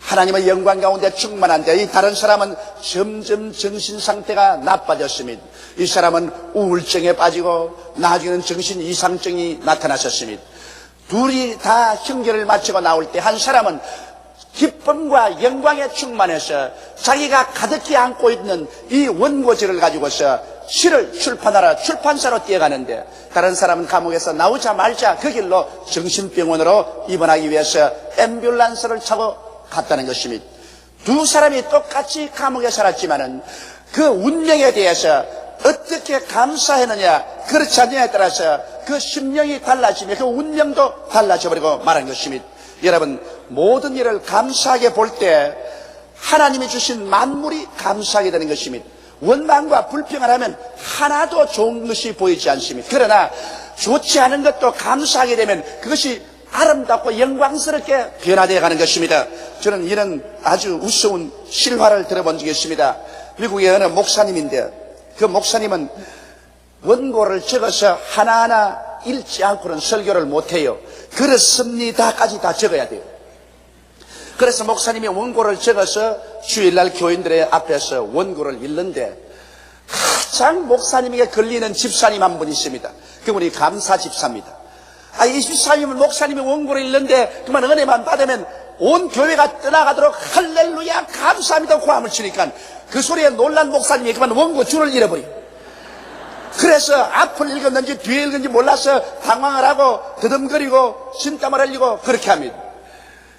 하나님의 영광 가운데 충만한데, 이 다른 사람은 점점 정신 상태가 나빠졌습니다. 이 사람은 우울증에 빠지고 나중에는 정신 이상증이 나타났었습니다. 둘이 다 형제를 마치고 나올 때 한 사람은 기쁨과 영광에 충만해서 자기가 가득히 안고 있는 이 원고지를 가지고서 시를 출판하러 출판사로 뛰어가는데, 다른 사람은 감옥에서 나오자마자 그 길로 정신병원으로 입원하기 위해서 앰뷸런스를 타고 갔다는 것입니다. 두 사람이 똑같이 감옥에 살았지만은 그 운명에 대해서 어떻게 감사했느냐, 그렇지 않느냐에 따라서 그 심령이 달라지며 그 운명도 달라져 버리고 말한 것입니다. 여러분, 모든 일을 감사하게 볼 때 하나님이 주신 만물이 감사하게 되는 것입니다. 원망과 불평을 하면 하나도 좋은 것이 보이지 않습니다. 그러나 좋지 않은 것도 감사하게 되면 그것이 아름답고 영광스럽게 변화되어 가는 것입니다. 저는 이런 아주 우스운 실화를 들어본 적이 있습니다. 미국의 어느 목사님인데 그 목사님은 원고를 적어서 하나하나 읽지 않고는 설교를 못해요. 그렇습니다까지 다 적어야 돼요. 그래서 목사님이 원고를 적어서 주일날 교인들의 앞에서 원고를 읽는데 가장 목사님에게 걸리는 집사님 한 분 있습니다. 그분이 감사 집사입니다. 이 집사님은 목사님이 원고를 읽는데 그만 은혜만 받으면 온 교회가 떠나가도록 할렐루야 감사합니다 고함을 치니까 그 소리에 놀란 목사님이 그만 원고 줄을 잃어버려요. 그래서 앞을 읽었는지 뒤에 읽었는지 몰라서 당황을 하고 더듬거리고 진땀을 흘리고 그렇게 합니다.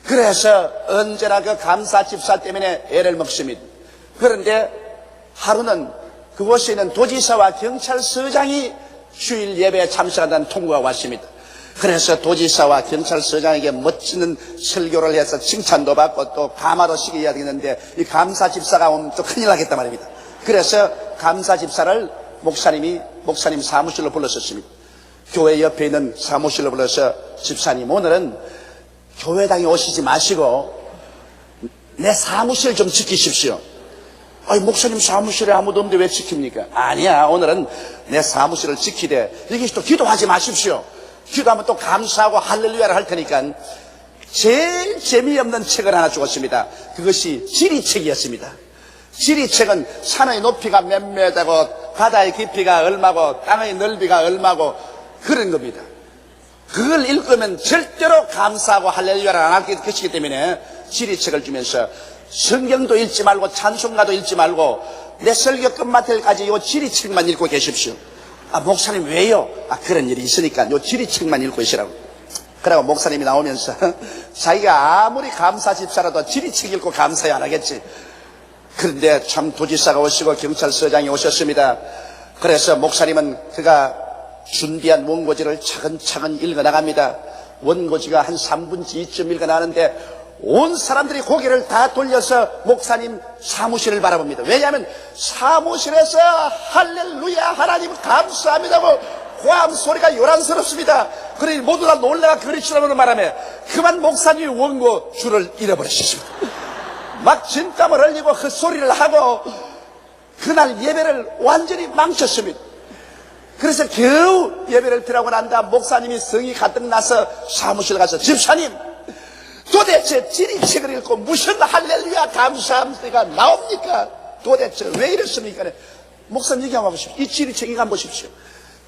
그래서 언제나 그 감사 집사 때문에 애를 먹습니다. 그런데 하루는 그곳에 있는 도지사와 경찰서장이 주일 예배에 참석한다는 통보가 왔습니다. 그래서 도지사와 경찰서장에게 멋지는 설교를 해서 칭찬도 받고 또 감화도 시켜야 되겠는데 이 감사 집사가 오면 또 큰일 나겠단 말입니다. 그래서 감사 집사를 목사님 사무실로 불렀었습니다. 교회 옆에 있는 사무실로 불러서 집사님 오늘은 교회당에 오시지 마시고 내 사무실 좀 지키십시오. 목사님 사무실에 아무도 없는데 왜 지킵니까? 아니야, 오늘은 내 사무실을 지키되 여기 또 기도하지 마십시오. 기도하면 또 감사하고 할렐루야를 할 테니까. 제일 재미없는 책을 하나 주었습니다. 그것이 지리책이었습니다. 지리책은 산의 높이가 몇 메다고 바다의 깊이가 얼마고 땅의 넓이가 얼마고 그런 겁니다. 그걸 읽으면 절대로 감사하고 할렐루야를 안 할 것이기 때문에 지리책을 주면서 성경도 읽지 말고 찬송가도 읽지 말고 내 설교 끝마칠 때까지 이 지리책만 읽고 계십시오. 목사님 왜요? 그런 일이 있으니까 이 지리책만 읽고 있으라고. 그러고 목사님이 나오면서 자기가 아무리 감사 집사라도 지리책 읽고 감사해 안 하겠지. 그런데 참 도지사가 오시고 경찰서장이 오셨습니다. 그래서 목사님은 그가 준비한 원고지를 차근차근 읽어나갑니다. 원고지가 한 3분지 2쯤 읽어나가는데 온 사람들이 고개를 다 돌려서 목사님 사무실을 바라봅니다. 왜냐하면 사무실에서 할렐루야 하나님 감사합니다고 고함 소리가 요란스럽습니다. 그러니 모두 다 놀라가 그리치라는 바람에 그만 목사님이 원고 줄을 잃어버리셨습니다. 막 진땀을 흘리고 헛소리를 하고 그날 예배를 완전히 망쳤습니다. 그래서 겨우 예배를 드리고 난 다음 목사님이 성이 가득 나서 사무실 가서 집사님 도대체 지리책을 읽고 무슨 할렐루야 감사합니다가 나옵니까? 도대체 왜 이렇습니까? 목사님 얘기 한번 보십시오. 이 지리책 이거 한번 보십시오.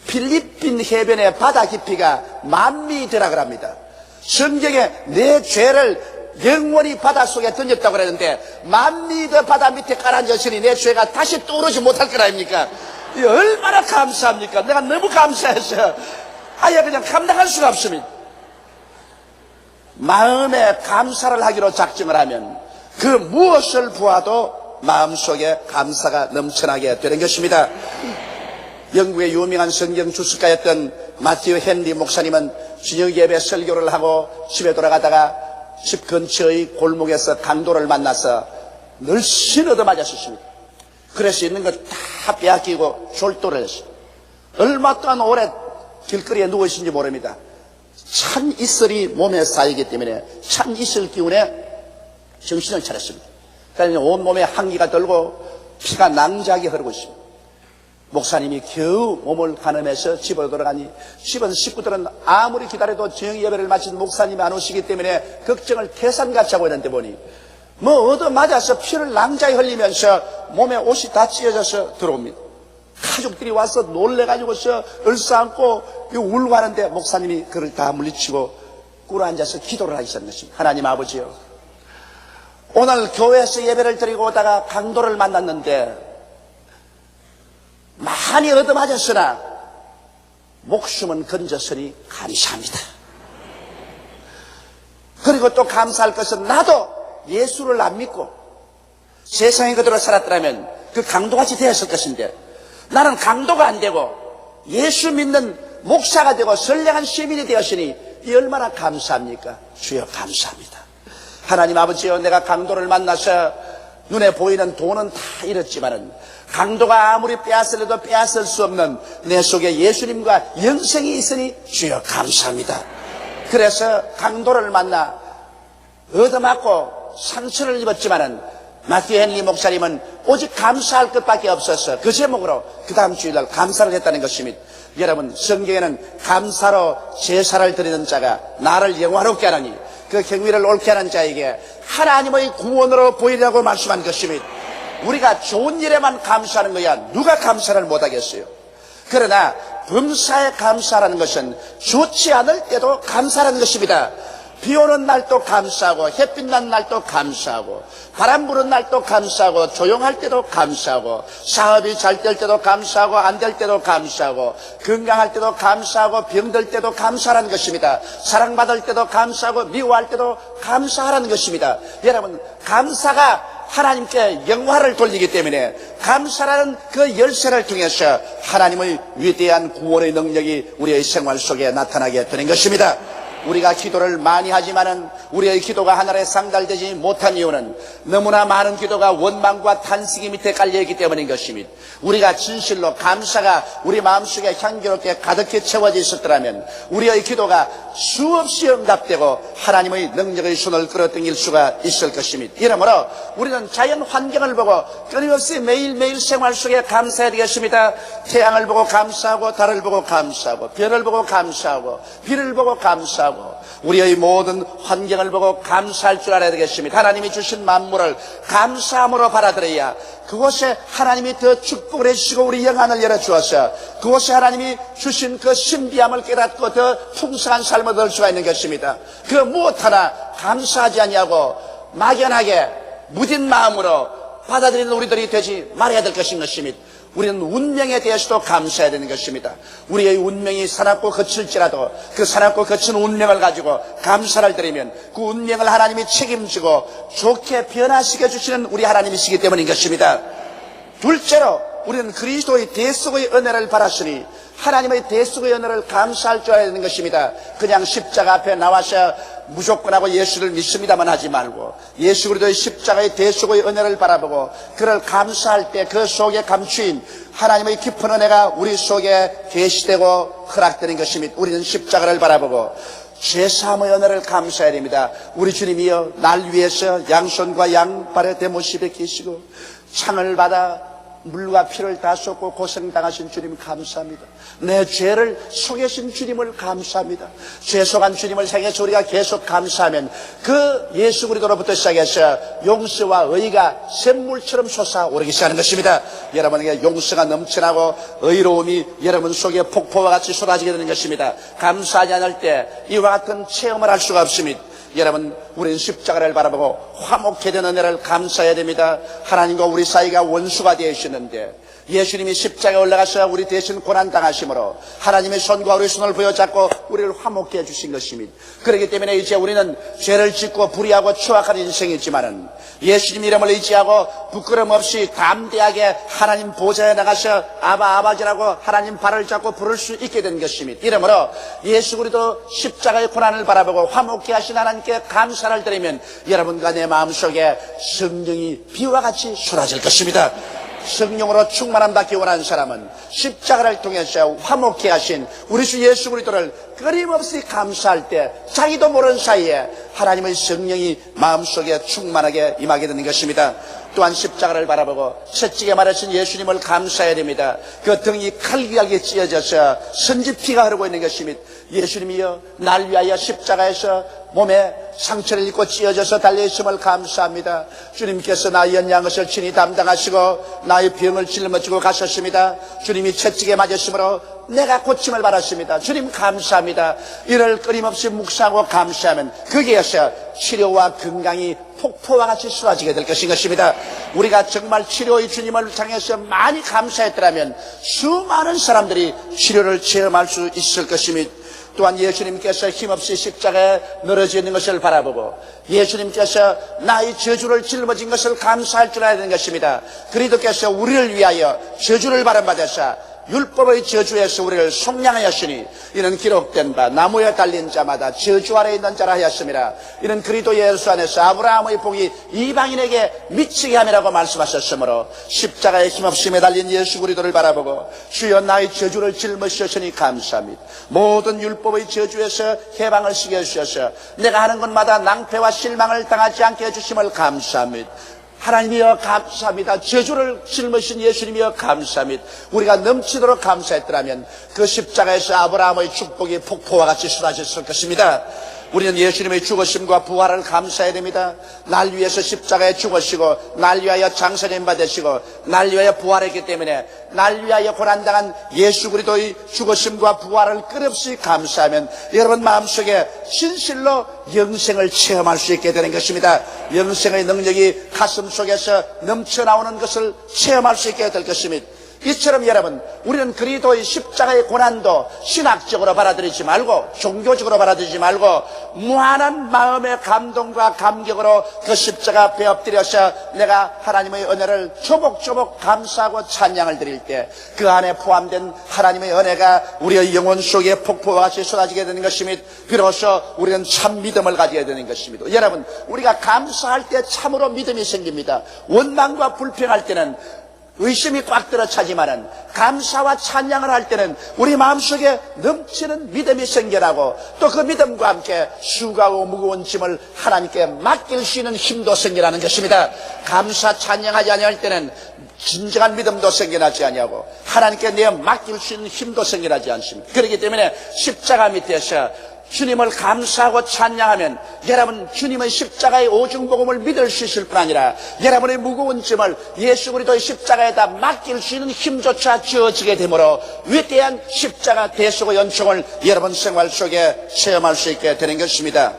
필리핀 해변의 바다 깊이가 10,000미터라고 합니다. 성경에 내 죄를 영원히 바닷속에 던졌다고 그랬는데 10,000미터 바다 밑에 깔아졌으니 내 죄가 다시 떠오르지 못할 거 아닙니까? 얼마나 감사합니까? 내가 너무 감사해서 아예 그냥 감당할 수가 없습니다. 마음에 감사를 하기로 작정을 하면 그 무엇을 보아도 마음속에 감사가 넘쳐나게 되는 것입니다. 영국의 유명한 성경 주석가였던 마티오 헨리 목사님은 저녁 예배 설교를 하고 집에 돌아가다가 집 근처의 골목에서 강도를 만나서 늘씬 얻어맞았습니다. 그래서 있는 것 다 빼앗기고 졸도를 했어요. 얼마 동안 오래 길거리에 누워 있는지 모릅니다. 찬 이슬이 몸에 쌓이기 때문에 찬 이슬 기운에 정신을 차렸습니다. 그러니까 온몸에 한기가 돌고 피가 낭자하게 흐르고 있습니다. 목사님이 겨우 몸을 가늠해서 집으로 돌아가니 집은 식구들은 아무리 기다려도 저녁 예배를 마친 목사님이 안 오시기 때문에 걱정을 태산같이 하고 있는데 보니 얻어맞아서 피를 낭자히 흘리면서 몸에 옷이 다 찢어져서 들어옵니다. 가족들이 와서 놀래가지고서 얼싸안고 울고 하는데 목사님이 그를 다 물리치고 꿇어앉아서 기도를 하기 시작했습니다. 하나님 아버지요, 오늘 교회에서 예배를 드리고 오다가 강도를 만났는데 많이 얻어맞았으나 목숨은 건졌으니 감사합니다. 그리고 또 감사할 것은 나도 예수를 안 믿고 세상에 그대로 살았더라면 그 강도같이 되었을 것인데 나는 강도가 안 되고 예수 믿는 목사가 되고 선량한 시민이 되었으니 이 얼마나 감사합니까? 주여 감사합니다. 하나님 아버지여, 내가 강도를 만나서 눈에 보이는 돈은 다 잃었지만은 강도가 아무리 빼앗으려도 빼앗을 수 없는 내 속에 예수님과 영생이 있으니 주여 감사합니다. 그래서 강도를 만나 얻어맞고 상처를 입었지만은 마티 헨리 목사님은 오직 감사할 것밖에 없었어. 그 제목으로 그 다음 주일날 감사를 했다는 것입니다. 여러분, 성경에는 감사로 제사를 드리는 자가 나를 영화롭게 하느니 그 경위를 옳게 하는 자에게 하나님의 구원으로 보이려고 말씀한 것입니다. 우리가 좋은 일에만 감사하는 거야 누가 감사를 못하겠어요? 그러나 범사에 감사라는 것은 좋지 않을 때도 감사라는 것입니다. 비 오는 날도 감사하고 햇빛 난 날도 감사하고 바람 부는 날도 감사하고 조용할 때도 감사하고 사업이 잘 될 때도 감사하고 안 될 때도 감사하고 건강할 때도 감사하고 병들 때도 감사하라는 것입니다. 사랑받을 때도 감사하고 미워할 때도 감사하라는 것입니다. 여러분, 감사가 하나님께 영화를 돌리기 때문에 감사라는 그 열쇠를 통해서 하나님의 위대한 구원의 능력이 우리의 생활 속에 나타나게 되는 것입니다. 우리가 기도를 많이 하지만은 우리의 기도가 하늘에 상달되지 못한 이유는 너무나 많은 기도가 원망과 탄식이 밑에 깔려있기 때문인 것입니다. 우리가 진실로 감사가 우리 마음속에 향기롭게 가득히 채워져 있었더라면 우리의 기도가 수없이 응답되고 하나님의 능력의 손을 끌어당길 수가 있을 것입니다. 이러므로 우리는 자연 환경을 보고 끊임없이 매일매일 생활 속에 감사해야 되겠습니다. 태양을 보고 감사하고 달을 보고 감사하고 별을 보고 감사하고 비를 보고 감사하고 우리의 모든 환경을 보고 감사할 줄 알아야 되겠습니다. 하나님이 주신 만물을 감사함으로 받아들여야 그곳에 하나님이 더 축복을 해주시고 우리 영안을 열어주어서 그곳에 하나님이 주신 그 신비함을 깨닫고 더 풍성한 삶을 얻을 수가 있는 것입니다. 그 무엇 하나 감사하지 아니하고 막연하게 무딘 마음으로 받아들이는 우리들이 되지 말아야 될 것인 것입니다. 우리는 운명에 대해서도 감사해야 되는 것입니다. 우리의 운명이 사납고 거칠지라도 그 사납고 거친 운명을 가지고 감사를 드리면 그 운명을 하나님이 책임지고 좋게 변화시켜 주시는 우리 하나님이시기 때문인 것입니다. 둘째로 우리는 그리스도의 대속의 은혜를 받았으니 하나님의 대속의 은혜를 감사할 줄 알아야 되는 것입니다. 그냥 십자가 앞에 나와서 무조건 하고 예수를 믿습니다만 하지 말고 예수 그리스도의 십자가의 대속의 은혜를 바라보고 그를 감사할 때 그 속에 감추인 하나님의 깊은 은혜가 우리 속에 계시되고 허락되는 것입니다. 우리는 십자가를 바라보고 죄사함의 은혜를 감사해야 됩니다. 우리 주님이여 날 위해서 양손과 양발에 대못이 베끼시고 창을 받아 물과 피를 다 쏟고 고생당하신 주님 감사합니다. 내 죄를 속이신 주님을 감사합니다. 죄 속한 주님을 생각해서 우리가 계속 감사하면 그 예수 그리스도로부터 시작해서 용서와 의가 샘물처럼 솟아오르기 시작하는 것입니다. 여러분에게 용서가 넘쳐나고 의로움이 여러분 속에 폭포와 같이 쏟아지게 되는 것입니다. 감사하지 않을 때 이와 같은 체험을 할 수가 없습니다. 여러분, 우리는 십자가를 바라보고 화목해 된 은혜를 감사해야 됩니다. 하나님과 우리 사이가 원수가 되시는데 예수님이 십자가에 올라가서 우리 대신 고난당하심으로 하나님의 손과 우리 손을 부여잡고 우리를 화목해 주신 것입니다. 그렇기 때문에 이제 우리는 죄를 짓고 불의하고 추악한 인생이지만은 예수님 이름을 의지하고 부끄럼 없이 담대하게 하나님 보좌에 나가서 아버지라고 하나님 발을 잡고 부를 수 있게 된 것입니다. 이러므로 예수 그리스도 십자가의 고난을 바라보고 화목해 하신 하나님께 감사를 드리면 여러분과 내 마음속에 성령이 비와 같이 쏟아질 것입니다. 성령으로 충만함 받기 원하는 사람은 십자가를 통해서 화목해 하신 우리 주 예수 그리스도를 끊임없이 감사할 때 자기도 모르는 사이에 하나님의 성령이 마음속에 충만하게 임하게 되는 것입니다. 또한 십자가를 바라보고 채찍에 말하신 예수님을 감사해야 됩니다. 그 등이 칼기하게 찢어져서 선지피가 흐르고 있는 것입니다. 예수님이여 날 위하여 십자가에서 몸에 상처를 입고 찢어져서 달려있음을 감사합니다. 주님께서 나의 연약한 것을 친히 담당하시고 나의 병을 짊어지고 가셨습니다. 주님이 채찍에 맞으심으로 내가 고침을 받았습니다. 주님 감사합니다. 이를 끊임없이 묵상하고 감사하면 거기에서 치료와 건강이 폭포와 같이 쏟아지게 될 것입니다. 우리가 정말 치료의 주님을 향해서 많이 감사했더라면 수많은 사람들이 치료를 체험할 수 있을 것입니다. 또한 예수님께서 힘없이 십자가에 늘어져 있는 것을 바라보고 예수님께서 나의 저주를 짊어진 것을 감사할 줄 알아야 되는 것입니다. 그리스도께서 우리를 위하여 저주를 받아서 율법의 저주에서 우리를 속량하였으니 이는 기록된 바 나무에 달린 자마다 저주 아래 있는 자라 하였음이라. 이는 그리스도 예수 안에서 아브라함의 복이 이방인에게 미치게 함이라고 말씀하셨으므로 십자가에 힘없이 매달린 예수 그리스도를 바라보고 주여 나의 저주를 짊으셨으니 감사합니다. 모든 율법의 저주에서 해방을 시켜 주셔서 내가 하는 것마다 낭패와 실망을 당하지 않게 해주심을 감사합니다. 하나님이여 감사합니다. 저주를 짊으신 예수님이여 감사합니다. 우리가 넘치도록 감사했더라면 그 십자가에서 아브라함의 축복이 폭포와 같이 쏟아졌을 것입니다. 우리는 예수님의 죽으심과 부활을 감사해야 됩니다. 날 위해서 십자가에 죽으시고 날 위하여 장사님 받으시고 날 위하여 부활했기 때문에 날 위하여 고난당한 예수 그리스도의 죽으심과 부활을 끝없이 감사하면 여러분 마음속에 진실로 영생을 체험할 수 있게 되는 것입니다. 영생의 능력이 가슴 속에서 넘쳐나오는 것을 체험할 수 있게 될 것입니다. 이처럼 여러분, 우리는 그리스도의 십자가의 고난도 신학적으로 받아들이지 말고 종교적으로 받아들이지 말고 무한한 마음의 감동과 감격으로 그 십자가 앞에 엎드려서 내가 하나님의 은혜를 조목조목 감사하고 찬양을 드릴 때 그 안에 포함된 하나님의 은혜가 우리의 영혼 속에 폭포와 같이 쏟아지게 되는 것입니다. 비로소 우리는 참 믿음을 가져야 되는 것입니다. 여러분, 우리가 감사할 때 참으로 믿음이 생깁니다. 원망과 불평할 때는 의심이 꽉 들어 차지만은 감사와 찬양을 할 때는 우리 마음속에 넘치는 믿음이 생겨나고 또 그 믿음과 함께 수고하고 무거운 짐을 하나님께 맡길 수 있는 힘도 생겨나는 것입니다. 감사 찬양하지 아니할 때는 진정한 믿음도 생겨나지 아니하고 하나님께 내어 맡길 수 있는 힘도 생겨나지 않습니다. 그렇기 때문에 십자가 밑에서 주님을 감사하고 찬양하면 여러분 주님의 십자가의 오중복음을 믿을 수 있을 뿐 아니라 여러분의 무거운 짐을 예수 그리스도의 십자가에다 맡길 수 있는 힘조차 주어지게 되므로 위대한 십자가 대속의 연총을 여러분 생활 속에 체험할 수 있게 되는 것입니다.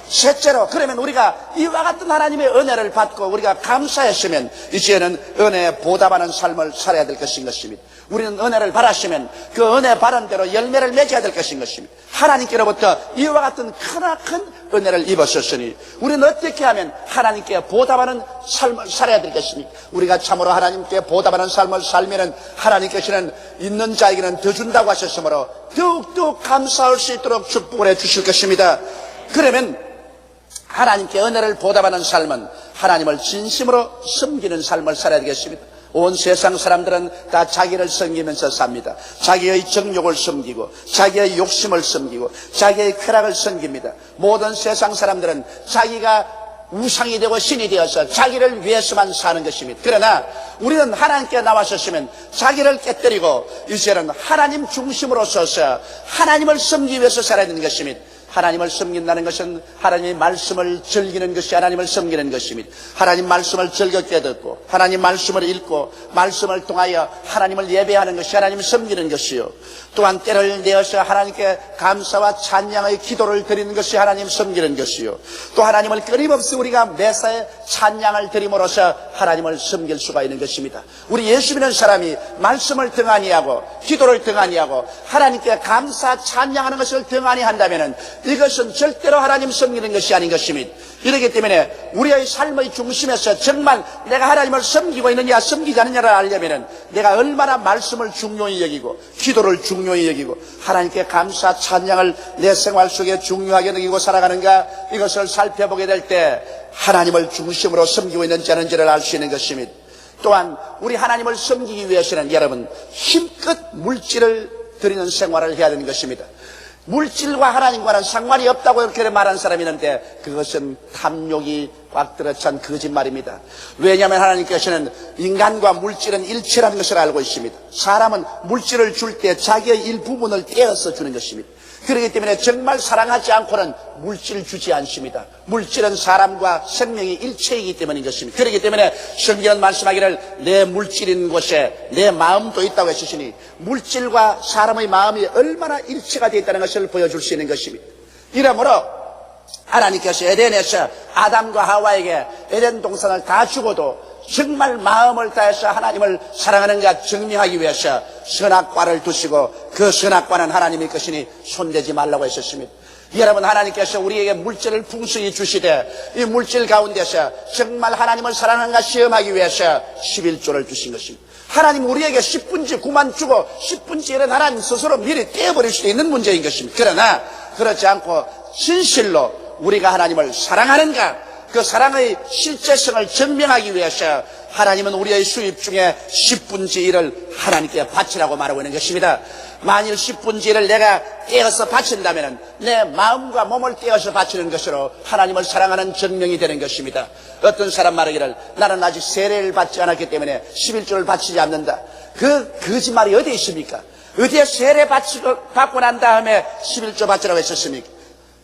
셋째로, 그러면 우리가 이와 같은 하나님의 은혜를 받고 우리가 감사했으면 이제는 은혜에 보답하는 삶을 살아야 될 것인 것입니다. 우리는 은혜를 받았으면 그 은혜 받은 대로 열매를 맺어야 될 것인 것입니다. 하나님께로부터 이와 같은 크나큰 은혜를 입었었으니 우리는 어떻게 하면 하나님께 보답하는 삶을 살아야 될 것입니까? 우리가 참으로 하나님께 보답하는 삶을 살면은 하나님께서는 있는 자에게는 더 준다고 하셨으므로 더욱더 감사할 수 있도록 축복을 해 주실 것입니다. 그러면 하나님께 은혜를 보답하는 삶은 하나님을 진심으로 섬기는 삶을 살아야 되겠습니다. 온 세상 사람들은 다 자기를 섬기면서 삽니다. 자기의 정욕을 섬기고 자기의 욕심을 섬기고 자기의 쾌락을 섬깁니다. 모든 세상 사람들은 자기가 우상이 되고 신이 되어서 자기를 위해서만 사는 것입니다. 그러나 우리는 하나님께 나왔었으면 자기를 깨뜨리고 이제는 하나님 중심으로 서서 하나님을 섬기기 위해서 살아야 되는 것입니다. 하나님을 섬긴다는 것은 하나님의 말씀을 즐기는 것이 하나님을 섬기는 것입니다. 하나님 말씀을 즐겁게 듣고 하나님 말씀을 읽고 말씀을 통하여 하나님을 예배하는 것이 하나님을 섬기는 것이요, 또한 때를 내어서 하나님께 감사와 찬양의 기도를 드리는 것이 하나님 섬기는 것이요, 또 하나님을 끊임없이 우리가 매사에 찬양을 드림으로써 하나님을 섬길 수가 있는 것입니다. 우리 예수 믿는 사람이 말씀을 등한히 하고 기도를 등한히 하고 하나님께 감사 찬양하는 것을 등한히 한다면 이것은 절대로 하나님 섬기는 것이 아닌 것입니다. 이렇기 때문에 우리의 삶의 중심에서 정말 내가 하나님을 섬기고 있느냐 섬기지 않느냐를 알려면 내가 얼마나 말씀을 중요히 여기고 기도를 중요히 여기고 하나님께 감사 찬양을 내 생활 속에 중요하게 여기고 살아가는가, 이것을 살펴보게 될 때 하나님을 중심으로 섬기고 있는지 아닌지를 알 수 있는 것입니다. 또한 우리 하나님을 섬기기 위해서는 여러분 힘껏 물질을 드리는 생활을 해야 되는 것입니다. 물질과 하나님과는 상관이 없다고 이렇게 말하는 사람이 있는데 그것은 탐욕이 꽉 들어찬 거짓말입니다. 왜냐하면 하나님께서는 인간과 물질은 일체라는 것을 알고 있습니다. 사람은 물질을 줄 때 자기의 일부분을 떼어서 주는 것입니다. 그렇기 때문에 정말 사랑하지 않고는 물질을 주지 않습니다. 물질은 사람과 생명이 일체이기 때문인 것입니다. 그렇기 때문에 성경은 말씀하기를 내 물질인 곳에 내 마음도 있다고 했으시니 물질과 사람의 마음이 얼마나 일체가 되어 있다는 것을 보여줄 수 있는 것입니다. 이러므로 하나님께서 에덴에서 아담과 하와에게 에덴 동산을 다 주고도 정말 마음을 다해서 하나님을 사랑하는가 증명하기 위해서 선악과를 두시고 그 선악과는 하나님의 것이니 손대지 말라고 했었습니다. 여러분, 하나님께서 우리에게 물질을 풍성히 주시되 이 물질 가운데서 정말 하나님을 사랑하는가 시험하기 위해서 11조를 주신 것입니다. 하나님 우리에게 10분지 9만 주고 10분지 1은 하나님 스스로 미리 떼어버릴 수도 있는 문제인 것입니다. 그러나 그렇지 않고 진실로 우리가 하나님을 사랑하는가, 그 사랑의 실제성을 증명하기 위해서 하나님은 우리의 수입 중에 10분지 1을 하나님께 바치라고 말하고 있는 것입니다. 만일 10분지 1을 내가 떼어서 바친다면 내 마음과 몸을 떼어서 바치는 것으로 하나님을 사랑하는 증명이 되는 것입니다. 어떤 사람 말하기를 나는 아직 세례를 받지 않았기 때문에 11조를 바치지 않는다. 그 거짓말이 어디에 있습니까? 어디에 세례 받고 난 다음에 11조 바치라고 했었습니까?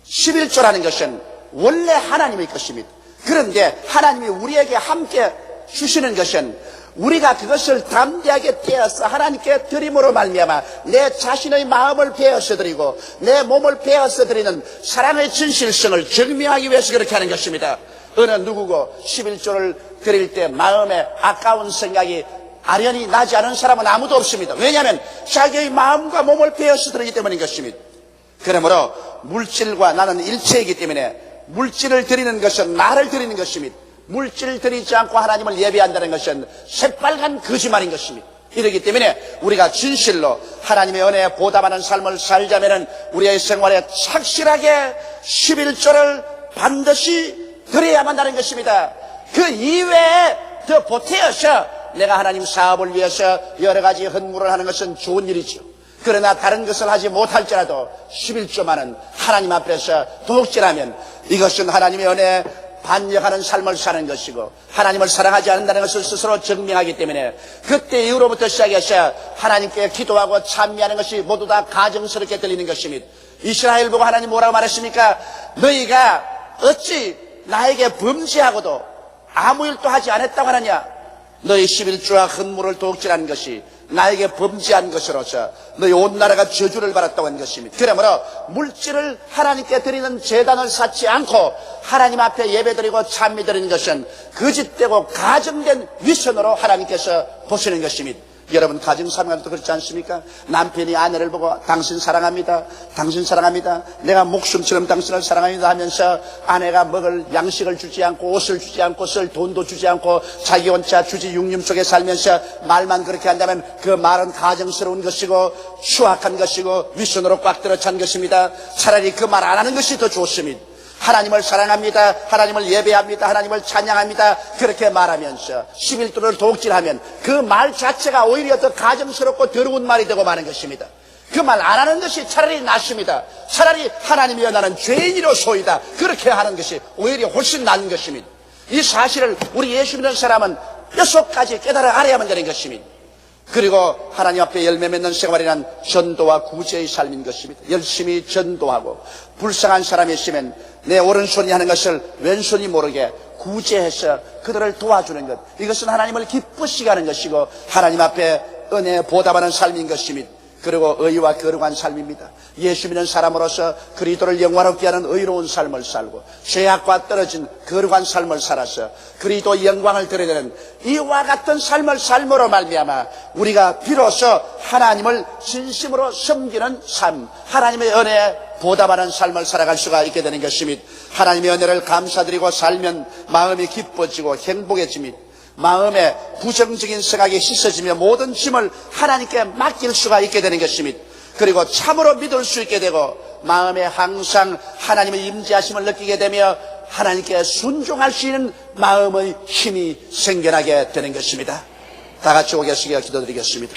11조라는 것은 원래 하나님의 것입니다. 그런데 하나님이 우리에게 함께 주시는 것은 우리가 그것을 담대하게 떼어서 하나님께 드림으로 말미암아 내 자신의 마음을 베어서 드리고 내 몸을 베어서 드리는 사랑의 진실성을 증명하기 위해서 그렇게 하는 것입니다. 어느 누구고 11조를 드릴 때 마음에 아까운 생각이 아련히 나지 않은 사람은 아무도 없습니다. 왜냐하면 자기의 마음과 몸을 베어서 드리기 때문인 것입니다. 그러므로 물질과 나는 일체이기 때문에 물질을 드리는 것은 나를 드리는 것입니다. 물질을 드리지 않고 하나님을 예배한다는 것은 새빨간 거짓말인 것입니다. 이렇기 때문에 우리가 진실로 하나님의 은혜에 보답하는 삶을 살자면 우리의 생활에 착실하게 11조를 반드시 드려야만 한다는 것입니다. 그 이외에 더 보태어서 내가 하나님 사업을 위해서 여러 가지 헌물을 하는 것은 좋은 일이죠. 그러나 다른 것을 하지 못할지라도 11조만은 하나님 앞에서 도둑질하면 이것은 하나님의 은혜에 반역하는 삶을 사는 것이고 하나님을 사랑하지 않는다는 것을 스스로 증명하기 때문에 그때 이후로부터 시작해서 하나님께 기도하고 찬미하는 것이 모두 다 가정스럽게 들리는 것입니다. 이스라엘 보고 하나님 뭐라고 말했습니까? 너희가 어찌 나에게 범죄하고도 아무 일도 하지 않았다고 하느냐? 너희 11조와 헌물을 도둑질한 것이 나에게 범죄한 것으로서 너희 온 나라가 저주를 받았다고 한 것입니다. 그러므로 물질을 하나님께 드리는 제단을 쌓지 않고 하나님 앞에 예배드리고 찬미드리는 것은 거짓되고 가정된 위선으로 하나님께서 보시는 것입니다. 여러분 가정 살면서도 그렇지 않습니까? 남편이 아내를 보고 당신 사랑합니다. 당신 사랑합니다. 내가 목숨처럼 당신을 사랑합니다 하면서 아내가 먹을 양식을 주지 않고 옷을 주지 않고 쓸 돈도 주지 않고 자기 혼자 주지 육림 속에 살면서 말만 그렇게 한다면 그 말은 가정스러운 것이고 추악한 것이고 위선으로 꽉 들어찬 것입니다. 차라리 그 말 안 하는 것이 더 좋습니다. 하나님을 사랑합니다. 하나님을 예배합니다. 하나님을 찬양합니다. 그렇게 말하면서 11조를 도둑질하면 그 말 자체가 오히려 더 가정스럽고 더러운 말이 되고 마는 것입니다. 그 말 안 하는 것이 차라리 낫습니다. 차라리 하나님이여 나는 죄인이로소이다. 그렇게 하는 것이 오히려 훨씬 나은 것입니다. 이 사실을 우리 예수 믿는 사람은 뼛속까지 깨달아 알아야만 되는 것입니다. 그리고 하나님 앞에 열매 맺는 생활이란 전도와 구제의 삶인 것입니다. 열심히 전도하고 불쌍한 사람이 있으면 내 오른손이 하는 것을 왼손이 모르게 구제해서 그들을 도와주는 것, 이것은 하나님을 기쁘시게 하는 것이고 하나님 앞에 은혜에 보답하는 삶인 것입니다. 그리고 의와 거룩한 삶입니다. 예수 믿는 사람으로서 그리스도를 영화롭게 하는 의로운 삶을 살고 죄악과 떨어진 거룩한 삶을 살아서 그리스도의 영광을 드러내는 이와 같은 삶을 삶으로 말미암아 우리가 비로소 하나님을 진심으로 섬기는 삶, 하나님의 은혜에 보답하는 삶을 살아갈 수가 있게 되는 것입니다. 하나님의 은혜를 감사드리고 살면 마음이 기뻐지고 행복해집니다. 마음에 부정적인 생각이 씻어지며 모든 짐을 하나님께 맡길 수가 있게 되는 것입니다. 그리고 참으로 믿을 수 있게 되고 마음에 항상 하나님의 임재하심을 느끼게 되며 하나님께 순종할 수 있는 마음의 힘이 생겨나게 되는 것입니다. 다 같이 오겠으기를 기도드리겠습니다.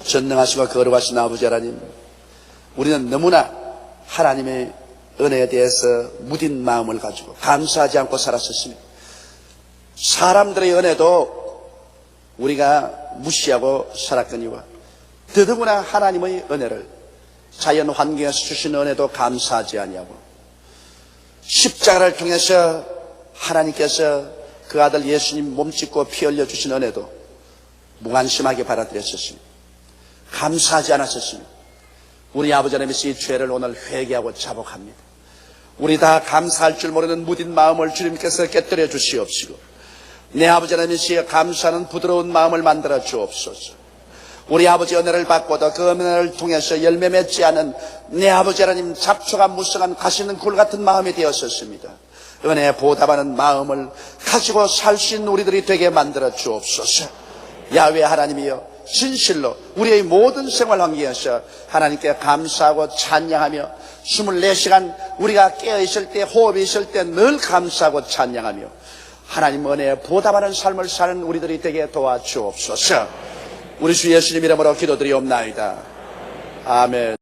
전능하시고 거룩하신 아버지 하나님, 우리는 너무나 하나님의 은혜에 대해서 무딘 마음을 가지고 감사하지 않고 살았었습니다. 사람들의 은혜도 우리가 무시하고 살았거니와 더더구나 하나님의 은혜를 자연 환경에서 주신 은혜도 감사하지 아니하고 십자가를 통해서 하나님께서 그 아들 예수님 몸짓고 피 흘려 주신 은혜도 무관심하게 받아들였었습니다. 감사하지 않았었습니다. 우리 아버지 하나님께서 이 죄를 오늘 회개하고 자복합니다. 우리 다 감사할 줄 모르는 무딘 마음을 주님께서 깨뜨려 주시옵시고 내 아버지 하나님께서 감사하는 부드러운 마음을 만들어 주옵소서. 우리 아버지 은혜를 받고도 그 은혜를 통해서 열매 맺지 않은 내 아버지 하나님 잡초가 무성한 가시는 굴 같은 마음이 되었었습니다. 은혜에 보답하는 마음을 가지고 살 수 있는 우리들이 되게 만들어 주옵소서. 야훼 하나님이여 진실로 우리의 모든 생활 환경에서 하나님께 감사하고 찬양하며 24시간 우리가 깨어있을 때 호흡이 있을 때 늘 감사하고 찬양하며 하나님 은혜에 보답하는 삶을 사는 우리들이 되게 도와주옵소서. 우리 주 예수님 이름으로 기도드리옵나이다. 아멘.